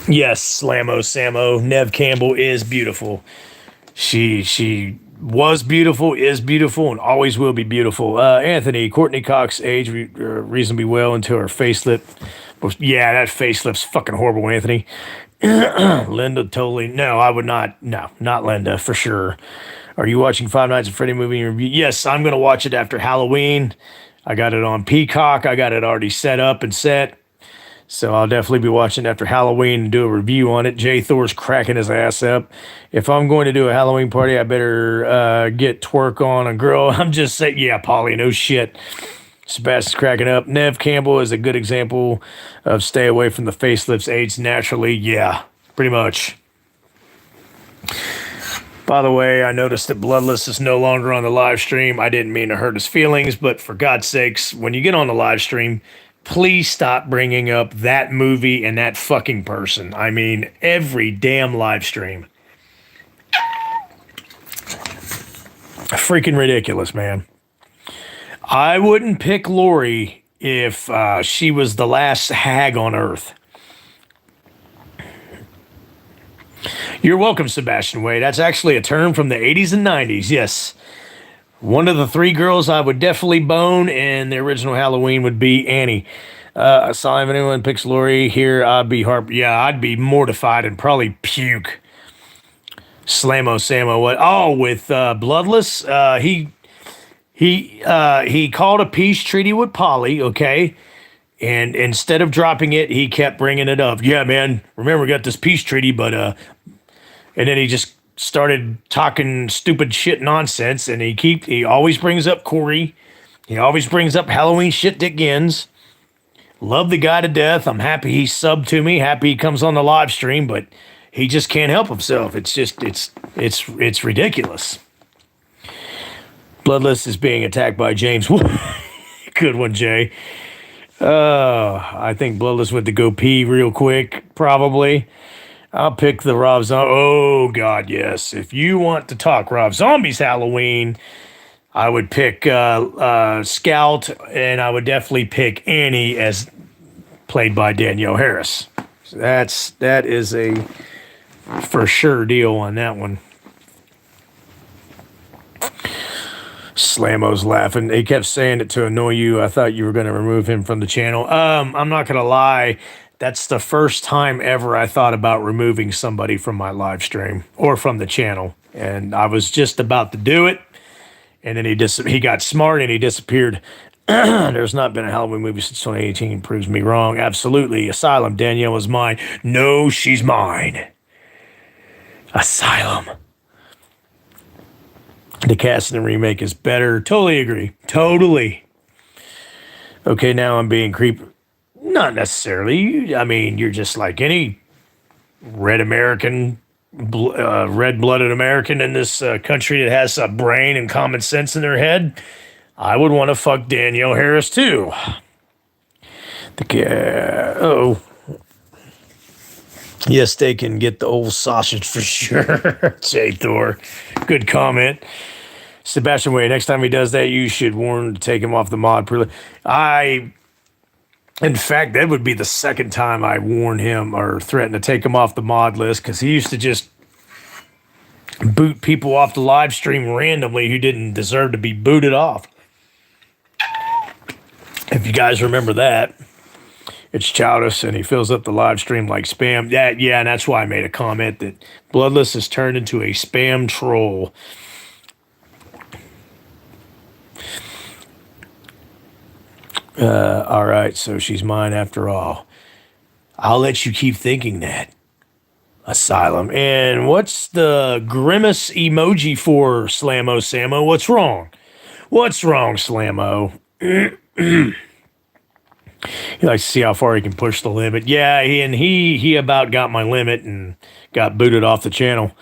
Yes, Slammo Sammo. Nev Campbell is beautiful. She was beautiful, is beautiful, and always will be beautiful. Anthony, Courtney Cox aged reasonably well until her facelift. Yeah, that facelift's fucking horrible, Anthony. Linda, totally. No, I would not. No, not Linda, for sure. Are you watching Five Nights at Freddy movie review? Yes, I'm going to watch it after Halloween. I got it on Peacock. I got it already set up and set. So I'll definitely be watching after Halloween and do a review on it. Jay Thor's cracking his ass up. If I'm going to do a Halloween party, I better get twerk on a girl. I'm just saying, yeah, Polly, no shit. Sebastian's cracking up. Nev Campbell is a good example of stay away from the facelifts age naturally. Yeah, pretty much. By the way, I noticed that Bloodless is no longer on the live stream. I didn't mean to hurt his feelings, but for God's sakes, when you get on the live stream, please stop bringing up that movie and that fucking person. I mean, every damn live stream. Freaking ridiculous, man. I wouldn't pick Lori if she was the last hag on Earth. You're welcome, Sebastian Way. That's actually a term from the 80s and 90s. Yes. One of the three girls I would definitely bone in the original Halloween would be Annie. I saw if anyone picks Lori here, I'd be I'd be mortified and probably puke. Slammo Sammo. What? Oh, with Bloodless, he called a peace treaty with Polly. Okay. And instead of dropping it, he kept bringing it up. Yeah, man. Remember, we got this peace treaty, but and then he just started talking stupid shit nonsense. And he always brings up Corey. He always brings up Halloween shit Dick Gins. Love the guy to death. I'm happy he subbed to me. Happy he comes on the live stream, but he just can't help himself. It's ridiculous. Bloodless is being attacked by James. Good one, Jay. I think Bloodless went to go pee real quick, probably. I'll pick the Rob Zombie. Oh, God, yes. If you want to talk Rob Zombie's Halloween, I would pick Scout, and I would definitely pick Annie as played by Danielle Harris. So that is a for sure deal on that one. Slammo's laughing. He kept saying it to annoy you. I thought you were going to remove him from the channel. I'm not going to lie. That's the first time ever I thought about removing somebody from my live stream or from the channel. And I was just about to do it. And then he got smart and he disappeared. There's not been a Halloween movie since 2018. Proves me wrong. Absolutely. Asylum. Danielle is mine. No, she's mine. Asylum. The cast in the remake is better. Totally agree. Totally. Okay, now I'm being creepy. Not necessarily. I mean, you're just like any red American, red-blooded American in this country that has a brain and common sense in their head. I would want to fuck Danielle Harris too. Oh. Yes, they can get the old sausage for sure. Jay Thor. Good comment. Sebastian Way, next time he does that, you should warn to take him off the mod. In fact, that would be the second time I warn him or threaten to take him off the mod list, because he used to just boot people off the live stream randomly who didn't deserve to be booted off. If you guys remember that, it's childish, and he fills up the live stream like spam. Yeah, and that's why I made a comment that Bloodless has turned into a spam troll. All right, so she's mine after all. I'll let you keep thinking that. Asylum. And what's the grimace emoji for, Slammo Sammo? What's wrong? What's wrong, Slammo? He likes to see how far he can push the limit. Yeah, he about got my limit and got booted off the channel.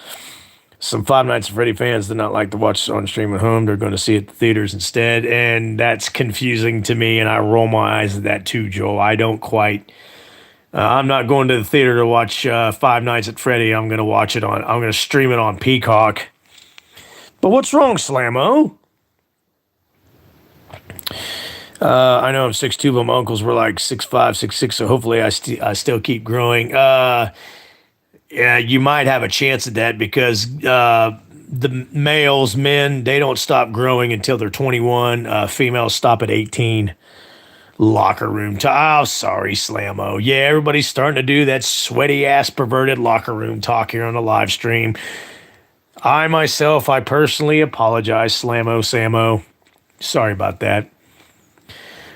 Some Five Nights at Freddy fans did not like to watch on stream at home. They're going to see it at the theaters instead, and that's confusing to me, and I roll my eyes at that too, Joel. I don't quite... I'm not going to the theater to watch Five Nights at Freddy. I'm going to stream it on Peacock. But what's wrong, Slammo? I know I'm 6'2", but my uncles were like 6'5", 6'6", so hopefully I still keep growing. Yeah, you might have a chance at that, because the men, they don't stop growing until they're 21. Females stop at 18. Locker room talk. Oh, sorry, Slammo. Yeah, everybody's starting to do that sweaty-ass perverted locker room talk here on the live stream. I personally apologize, Slammo Sammo. Sorry about that.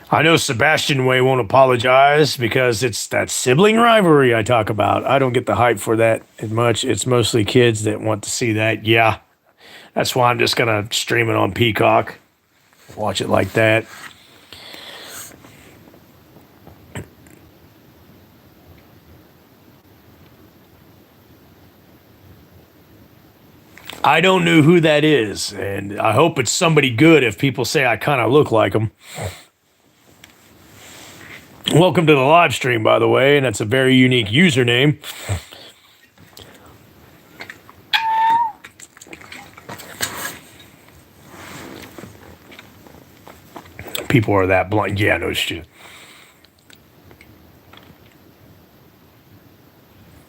I know Sebastian Way won't apologize because it's that sibling rivalry I talk about. I don't get the hype for that as much. It's mostly kids that want to see that. Yeah, that's why I'm just going to stream it on Peacock. Watch it like that. I don't know who that is, and I hope it's somebody good if people say I kind of look like him. Welcome to the live stream, by the way, and that's a very unique username. People are that blind. Yeah, no shit.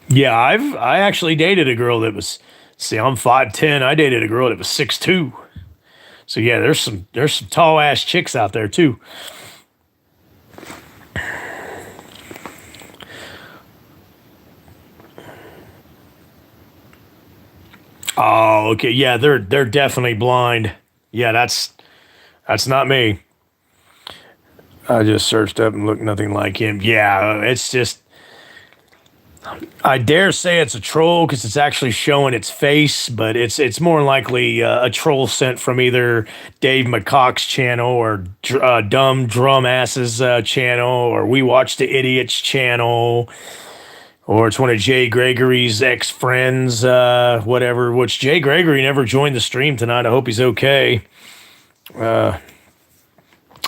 Yeah, I actually dated a girl that was. See, I'm 5'10". I dated a girl that was 6'2". So yeah, there's some tall ass chicks out there too. Oh, okay. Yeah, they're definitely blind. Yeah, that's not me. I just searched up and looked nothing like him. Yeah, it's just I dare say it's a troll because it's actually showing its face, but it's more likely a troll sent from either Dave McCock's channel or Dumb Drum Ass's channel or We Watch the Idiots channel. Or it's one of Jay Gregory's ex-friends, whatever, which Jay Gregory never joined the stream tonight. I hope he's okay.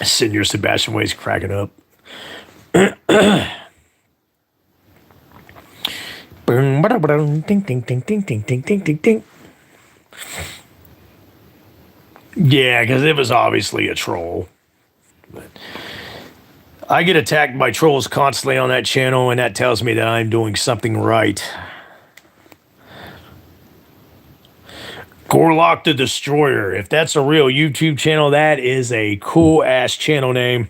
Senior Sebastian Way's cracking up. Ding, ding, ding, ding, ding, ding, ding, ding, ding. Yeah, because it was obviously a troll. But I get attacked by trolls constantly on that channel, and that tells me that I'm doing something right. Gorlock the Destroyer. If that's a real YouTube channel, that is a cool ass channel name.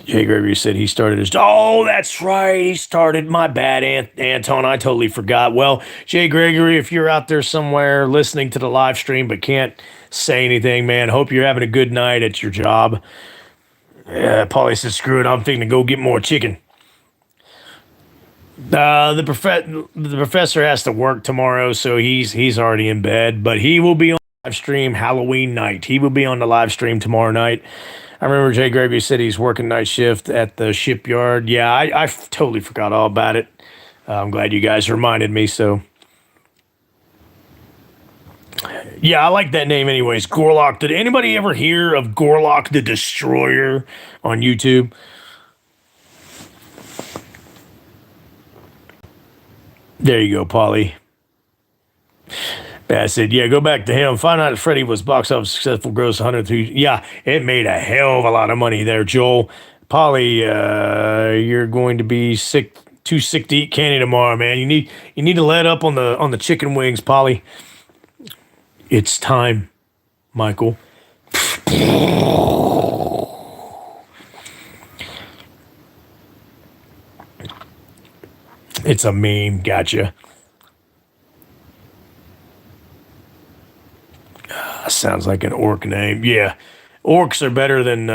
Jay Gregory said he started his. Oh, that's right. He started. My bad, Anton. I totally forgot. Well, Jay Gregory, if you're out there somewhere listening to the live stream but can't say anything, man, hope you're having a good night at your job. Yeah, Paulie said, screw it. I'm thinking to go get more chicken. The professor has to work tomorrow, so he's already in bed. But he will be on live stream Halloween night. He will be on the live stream tomorrow night. I remember Jay Gravy said he's working night shift at the shipyard. Yeah, I totally forgot all about it. I'm glad you guys reminded me. So, yeah, I like that name anyways. Gorlock. Did anybody ever hear of Gorlock the Destroyer on YouTube? There you go, Polly. I said, yeah, go back to him. Find out if Freddie was box office successful, gross 103. Yeah, it made a hell of a lot of money there, Joel. Polly, you're going to be sick, too sick to eat candy tomorrow, man. You need to let up on the chicken wings, Polly. It's time, Michael. It's a meme, gotcha. Sounds like an orc name. Yeah, orcs are better than.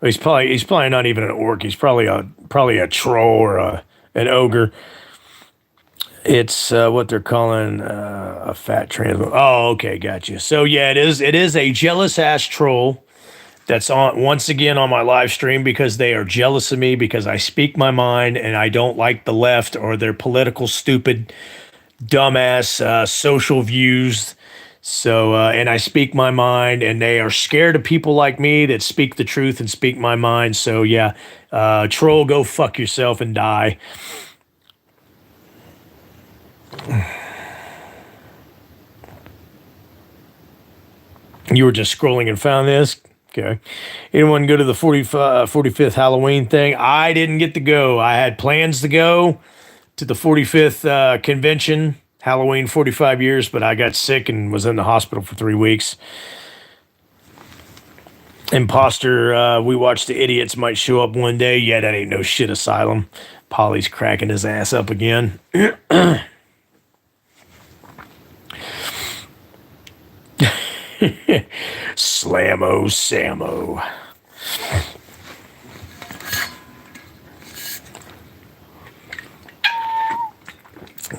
He's probably not even an orc. He's probably a troll or an ogre. It's what they're calling a fat trans. Oh, okay, gotcha. So yeah, it is a jealous ass troll that's on once again on my live stream because they are jealous of me because I speak my mind and I don't like the left or their political stupid dumbass social views. So, and I speak my mind, and they are scared of people like me that speak the truth and speak my mind. So, yeah, troll, go fuck yourself and die. You were just scrolling and found this? Okay. Anyone go to the 45th Halloween thing? I didn't get to go. I had plans to go to the 45th convention. Halloween 45 years, but I got sick and was in the hospital for 3 weeks. Imposter, we watched the idiots might show up one day. Yeah, that ain't no shit asylum. Polly's cracking his ass up again. Slammo Sammo.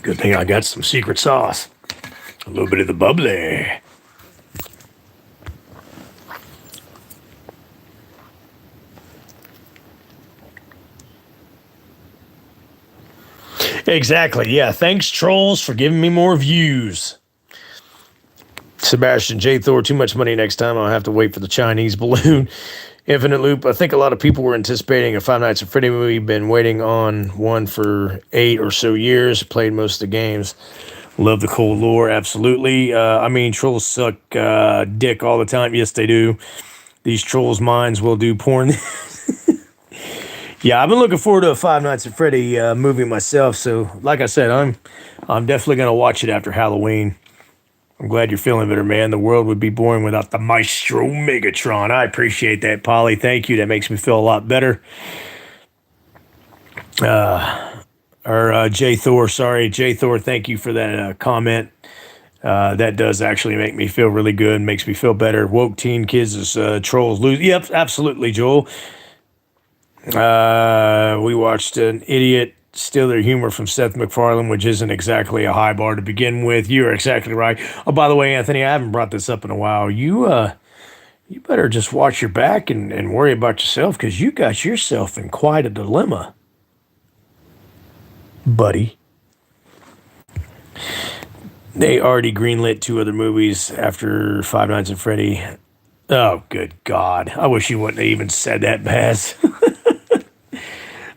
Good thing I got some secret sauce. A little bit of the bubbly. Exactly. Yeah. Thanks, trolls, for giving me more views. Sebastian J. Thor, too much money next time. I'll have to wait for the Chinese balloon. Infinite Loop. I think a lot of people were anticipating a Five Nights at Freddy movie. Been waiting on one for 8 or so years. Played most of the games. Love the cool lore. Absolutely. I mean, trolls suck dick all the time. Yes, they do. These trolls' minds will do porn. Yeah, I've been looking forward to a Five Nights at Freddy movie myself. So, like I said, I'm definitely gonna watch it after Halloween. I'm glad you're feeling better, man. The world would be boring without the Maestro Megatron. I appreciate that, Polly. Thank you. That makes me feel a lot better. J Thor, sorry, J Thor. Thank you for that comment. That does actually make me feel really good. Makes me feel better. Woke teen kids as trolls lose. Yep, absolutely, Joel. We watched an idiot steal their humor from Seth MacFarlane, which isn't exactly a high bar to begin with. You're exactly right. Oh, by the way, Anthony, I haven't brought this up in a while. You better just watch your back and worry about yourself, because you got yourself in quite a dilemma, buddy. They already greenlit 2 other movies after Five Nights at Freddy. Oh, good God. I wish you wouldn't have even said that, Baz.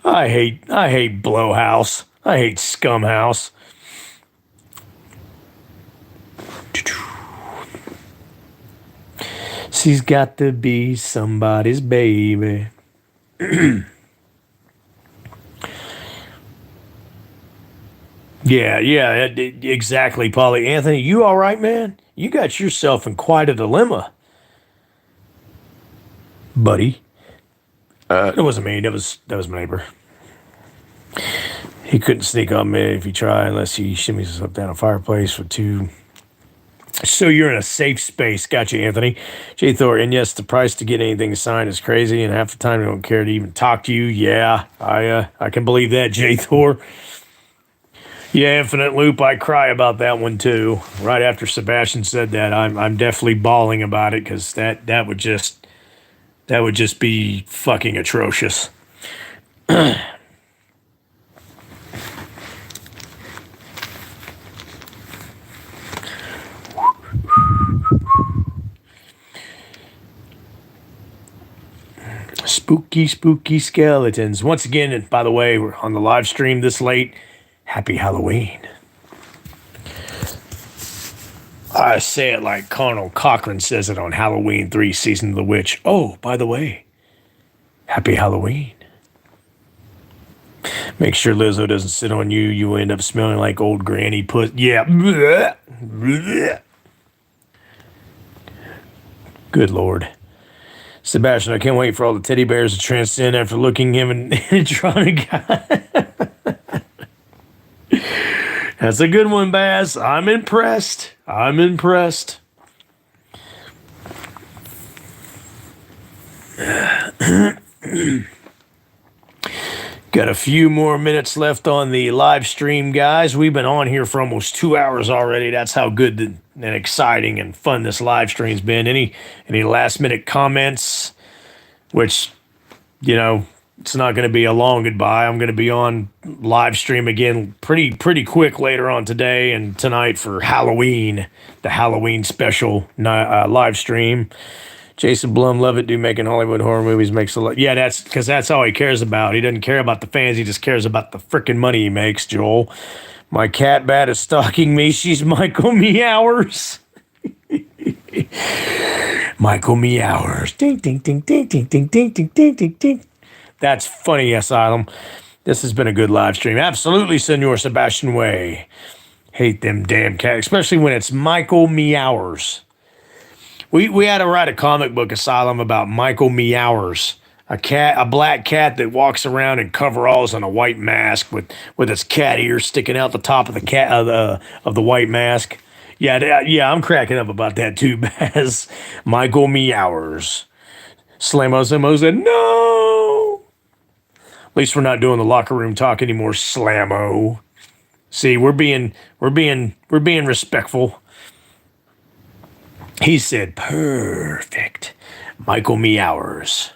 I hate Blowhouse. I hate Scumhouse. She's got to be somebody's baby. Yeah, exactly, Polly. Anthony, you all right, man? You got yourself in quite a dilemma, buddy. It wasn't me. That was my neighbor. He couldn't sneak on me if he tried, unless he shimmies us up down a fireplace for 2. So you're in a safe space. Gotcha, Anthony. J. Thor, and yes, the price to get anything signed is crazy, and half the time they don't care to even talk to you. Yeah, I can believe that, J. Thor. Yeah, Infinite Loop, I cry about that one too. Right after Sebastian said that, I'm definitely bawling about it, because that would just be fucking atrocious. Spooky, spooky skeletons. Once again, and by the way, we're on the live stream this late. Happy Halloween. I say it like Colonel Cochran says it on Halloween 3 Season of the Witch. Oh, by the way, Happy Halloween. Make sure Lizzo doesn't sit on you. You end up smelling like old granny puss. Yeah. Good Lord. Sebastian, I can't wait for all the teddy bears to transcend after looking him and trying to. That's a good one, Baz. I'm impressed. Got a few more minutes left on the live stream, guys. We've been on here for almost 2 hours already. That's how good and exciting and fun this live stream's been. Any last minute comments? Which, it's not going to be a long goodbye. I'm going to be on live stream again pretty quick later on today and tonight for Halloween, the Halloween special live stream. Jason Blum, love it, dude. Making Hollywood horror movies makes a lot. Yeah, that's because that's all he cares about. He doesn't care about the fans. He just cares about the freaking money he makes, Joel. My cat bat is stalking me. She's Michael Meowers. Michael Meowers. Ding, ding, ding, ding, ding, ding, ding, ding, ding, ding, ding. That's funny, Asylum. This has been a good live stream. Absolutely, Senor Sebastian Way. Hate them damn cats, especially when it's Michael Meowers. We had to write a comic book, Asylum, about Michael Meowers, a black cat that walks around in coveralls and a white mask with its cat ears sticking out the top of the white mask. Yeah, I'm cracking up about that too, Baz. Michael Meowers. Slamo said no. At least we're not doing the locker room talk anymore, Slamo. See, we're being respectful. He said, perfect. Michael Meowers.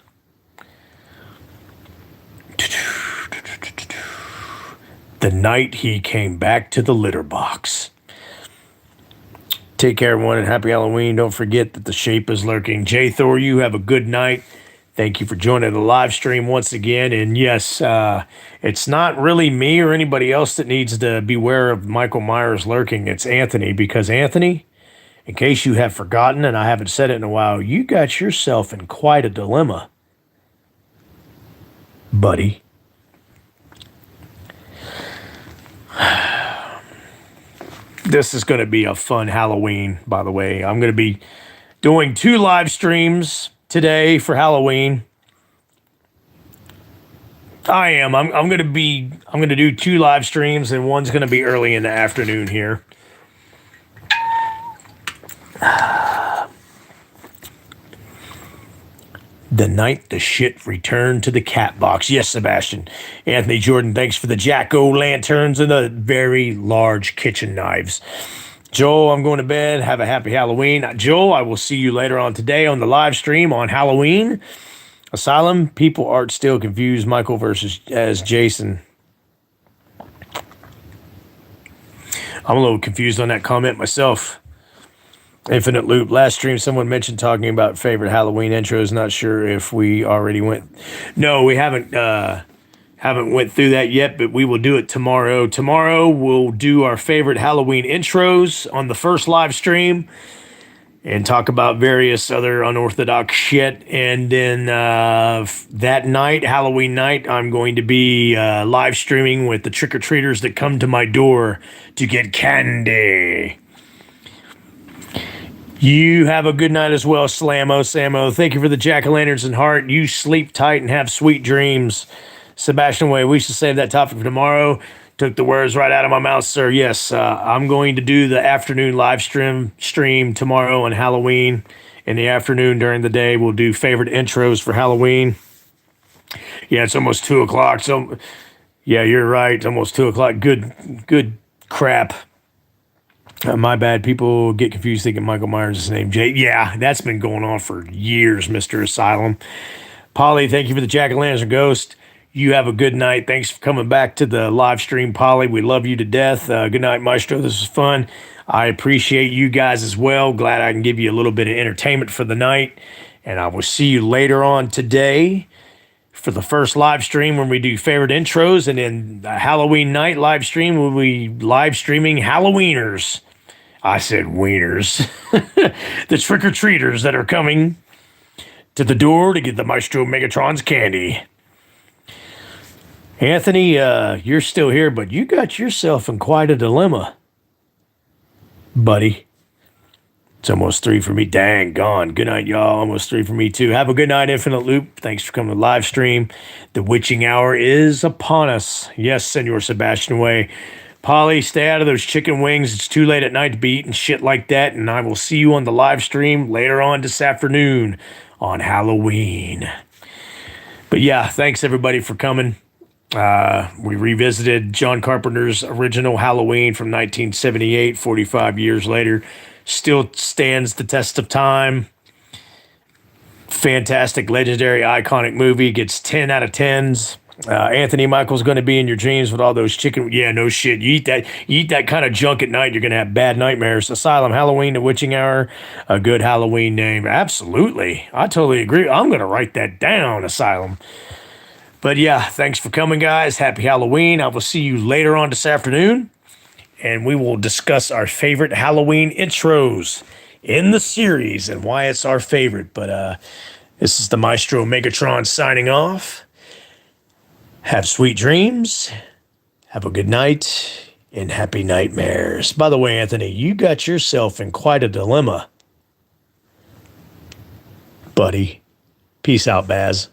The night he came back to the litter box. Take care, everyone, and happy Halloween. Don't forget that the shape is lurking. J. Thor, you have a good night. Thank you for joining the live stream once again. And yes, it's not really me or anybody else that needs to beware of Michael Myers lurking. It's Anthony, because Anthony, in case you have forgotten, and I haven't said it in a while, you got yourself in quite a dilemma, buddy. This is going to be a fun Halloween, by the way. I'm going to be doing 2 live streams today for Halloween. I'm going to do 2 live streams, and one's going to be early in the afternoon here. The night the shit returned to the cat box. Yes, Sebastian. Anthony Jordan, thanks for the jack-o'-lanterns and the very large kitchen knives. Joel, I'm going to bed. Have a happy Halloween. Joel, I will see you later on today on the live stream on Halloween. Asylum, people are still confused. Michael versus as Jason. I'm a little confused on that comment myself. Infinite Loop. Last stream, someone mentioned talking about favorite Halloween intros. Not sure if we already went. No, we haven't went through that yet, but we will do it tomorrow. Tomorrow we'll do our favorite Halloween intros on the first live stream and talk about various other unorthodox shit. And then that night, Halloween night, I'm going to be live streaming with the trick-or-treaters that come to my door to get candy. You have a good night as well, Samo. Thank you for the jack-o'-lanterns and heart. You sleep tight and have sweet dreams. Sebastian Way, we should save that topic for tomorrow. Took the words right out of my mouth, sir. Yes, I'm going to do the afternoon live stream tomorrow on Halloween. In the afternoon, during the day, we'll do favorite intros for Halloween. Yeah, it's almost 2 o'clock. So, yeah, you're right. It's almost 2 o'clock. Good crap. My bad. People get confused thinking Michael Myers is his name. Jay. Yeah, that's been going on for years, Mr. Asylum. Polly, thank you for the jack-o'-lantern ghost. You have a good night. Thanks for coming back to the live stream, Polly. We love you to death. Good night, Maestro. This was fun. I appreciate you guys as well. Glad I can give you a little bit of entertainment for the night. And I will see you later on today for the first live stream when we do favorite intros. And then the Halloween night live stream, we'll be live streaming Halloweeners. I said wieners. The trick-or-treaters that are coming to the door to get the Maestro Megatron's candy. Anthony, you're still here, but you got yourself in quite a dilemma, buddy. It's almost 3 for me. Dang, gone. Good night, y'all. Almost 3 for me, too. Have a good night, Infinite Loop. Thanks for coming to the live stream. The witching hour is upon us. Yes, Senor Sebastian Way. Polly, stay out of those chicken wings. It's too late at night to be eating shit like that, and I will see you on the live stream later on this afternoon on Halloween. But yeah, thanks everybody for coming. We revisited John Carpenter's original Halloween from 1978, 45 years later. Still stands the test of time. Fantastic, legendary, iconic movie. Gets 10 out of 10s. Anthony Michael's going to be in your dreams with all those chicken. Yeah, no shit. You eat that kind of junk at night, you're going to have bad nightmares. Asylum, Halloween, The Witching Hour, a good Halloween name. Absolutely. I totally agree. I'm going to write that down, Asylum. But yeah, thanks for coming, guys. Happy Halloween. I will see you later on this afternoon, and we will discuss our favorite Halloween intros in the series and why it's our favorite. But this is the Maestro Megatron signing off. Have sweet dreams, have a good night, and happy nightmares. By the way, Anthony, you got yourself in quite a dilemma, buddy. Peace out, Baz.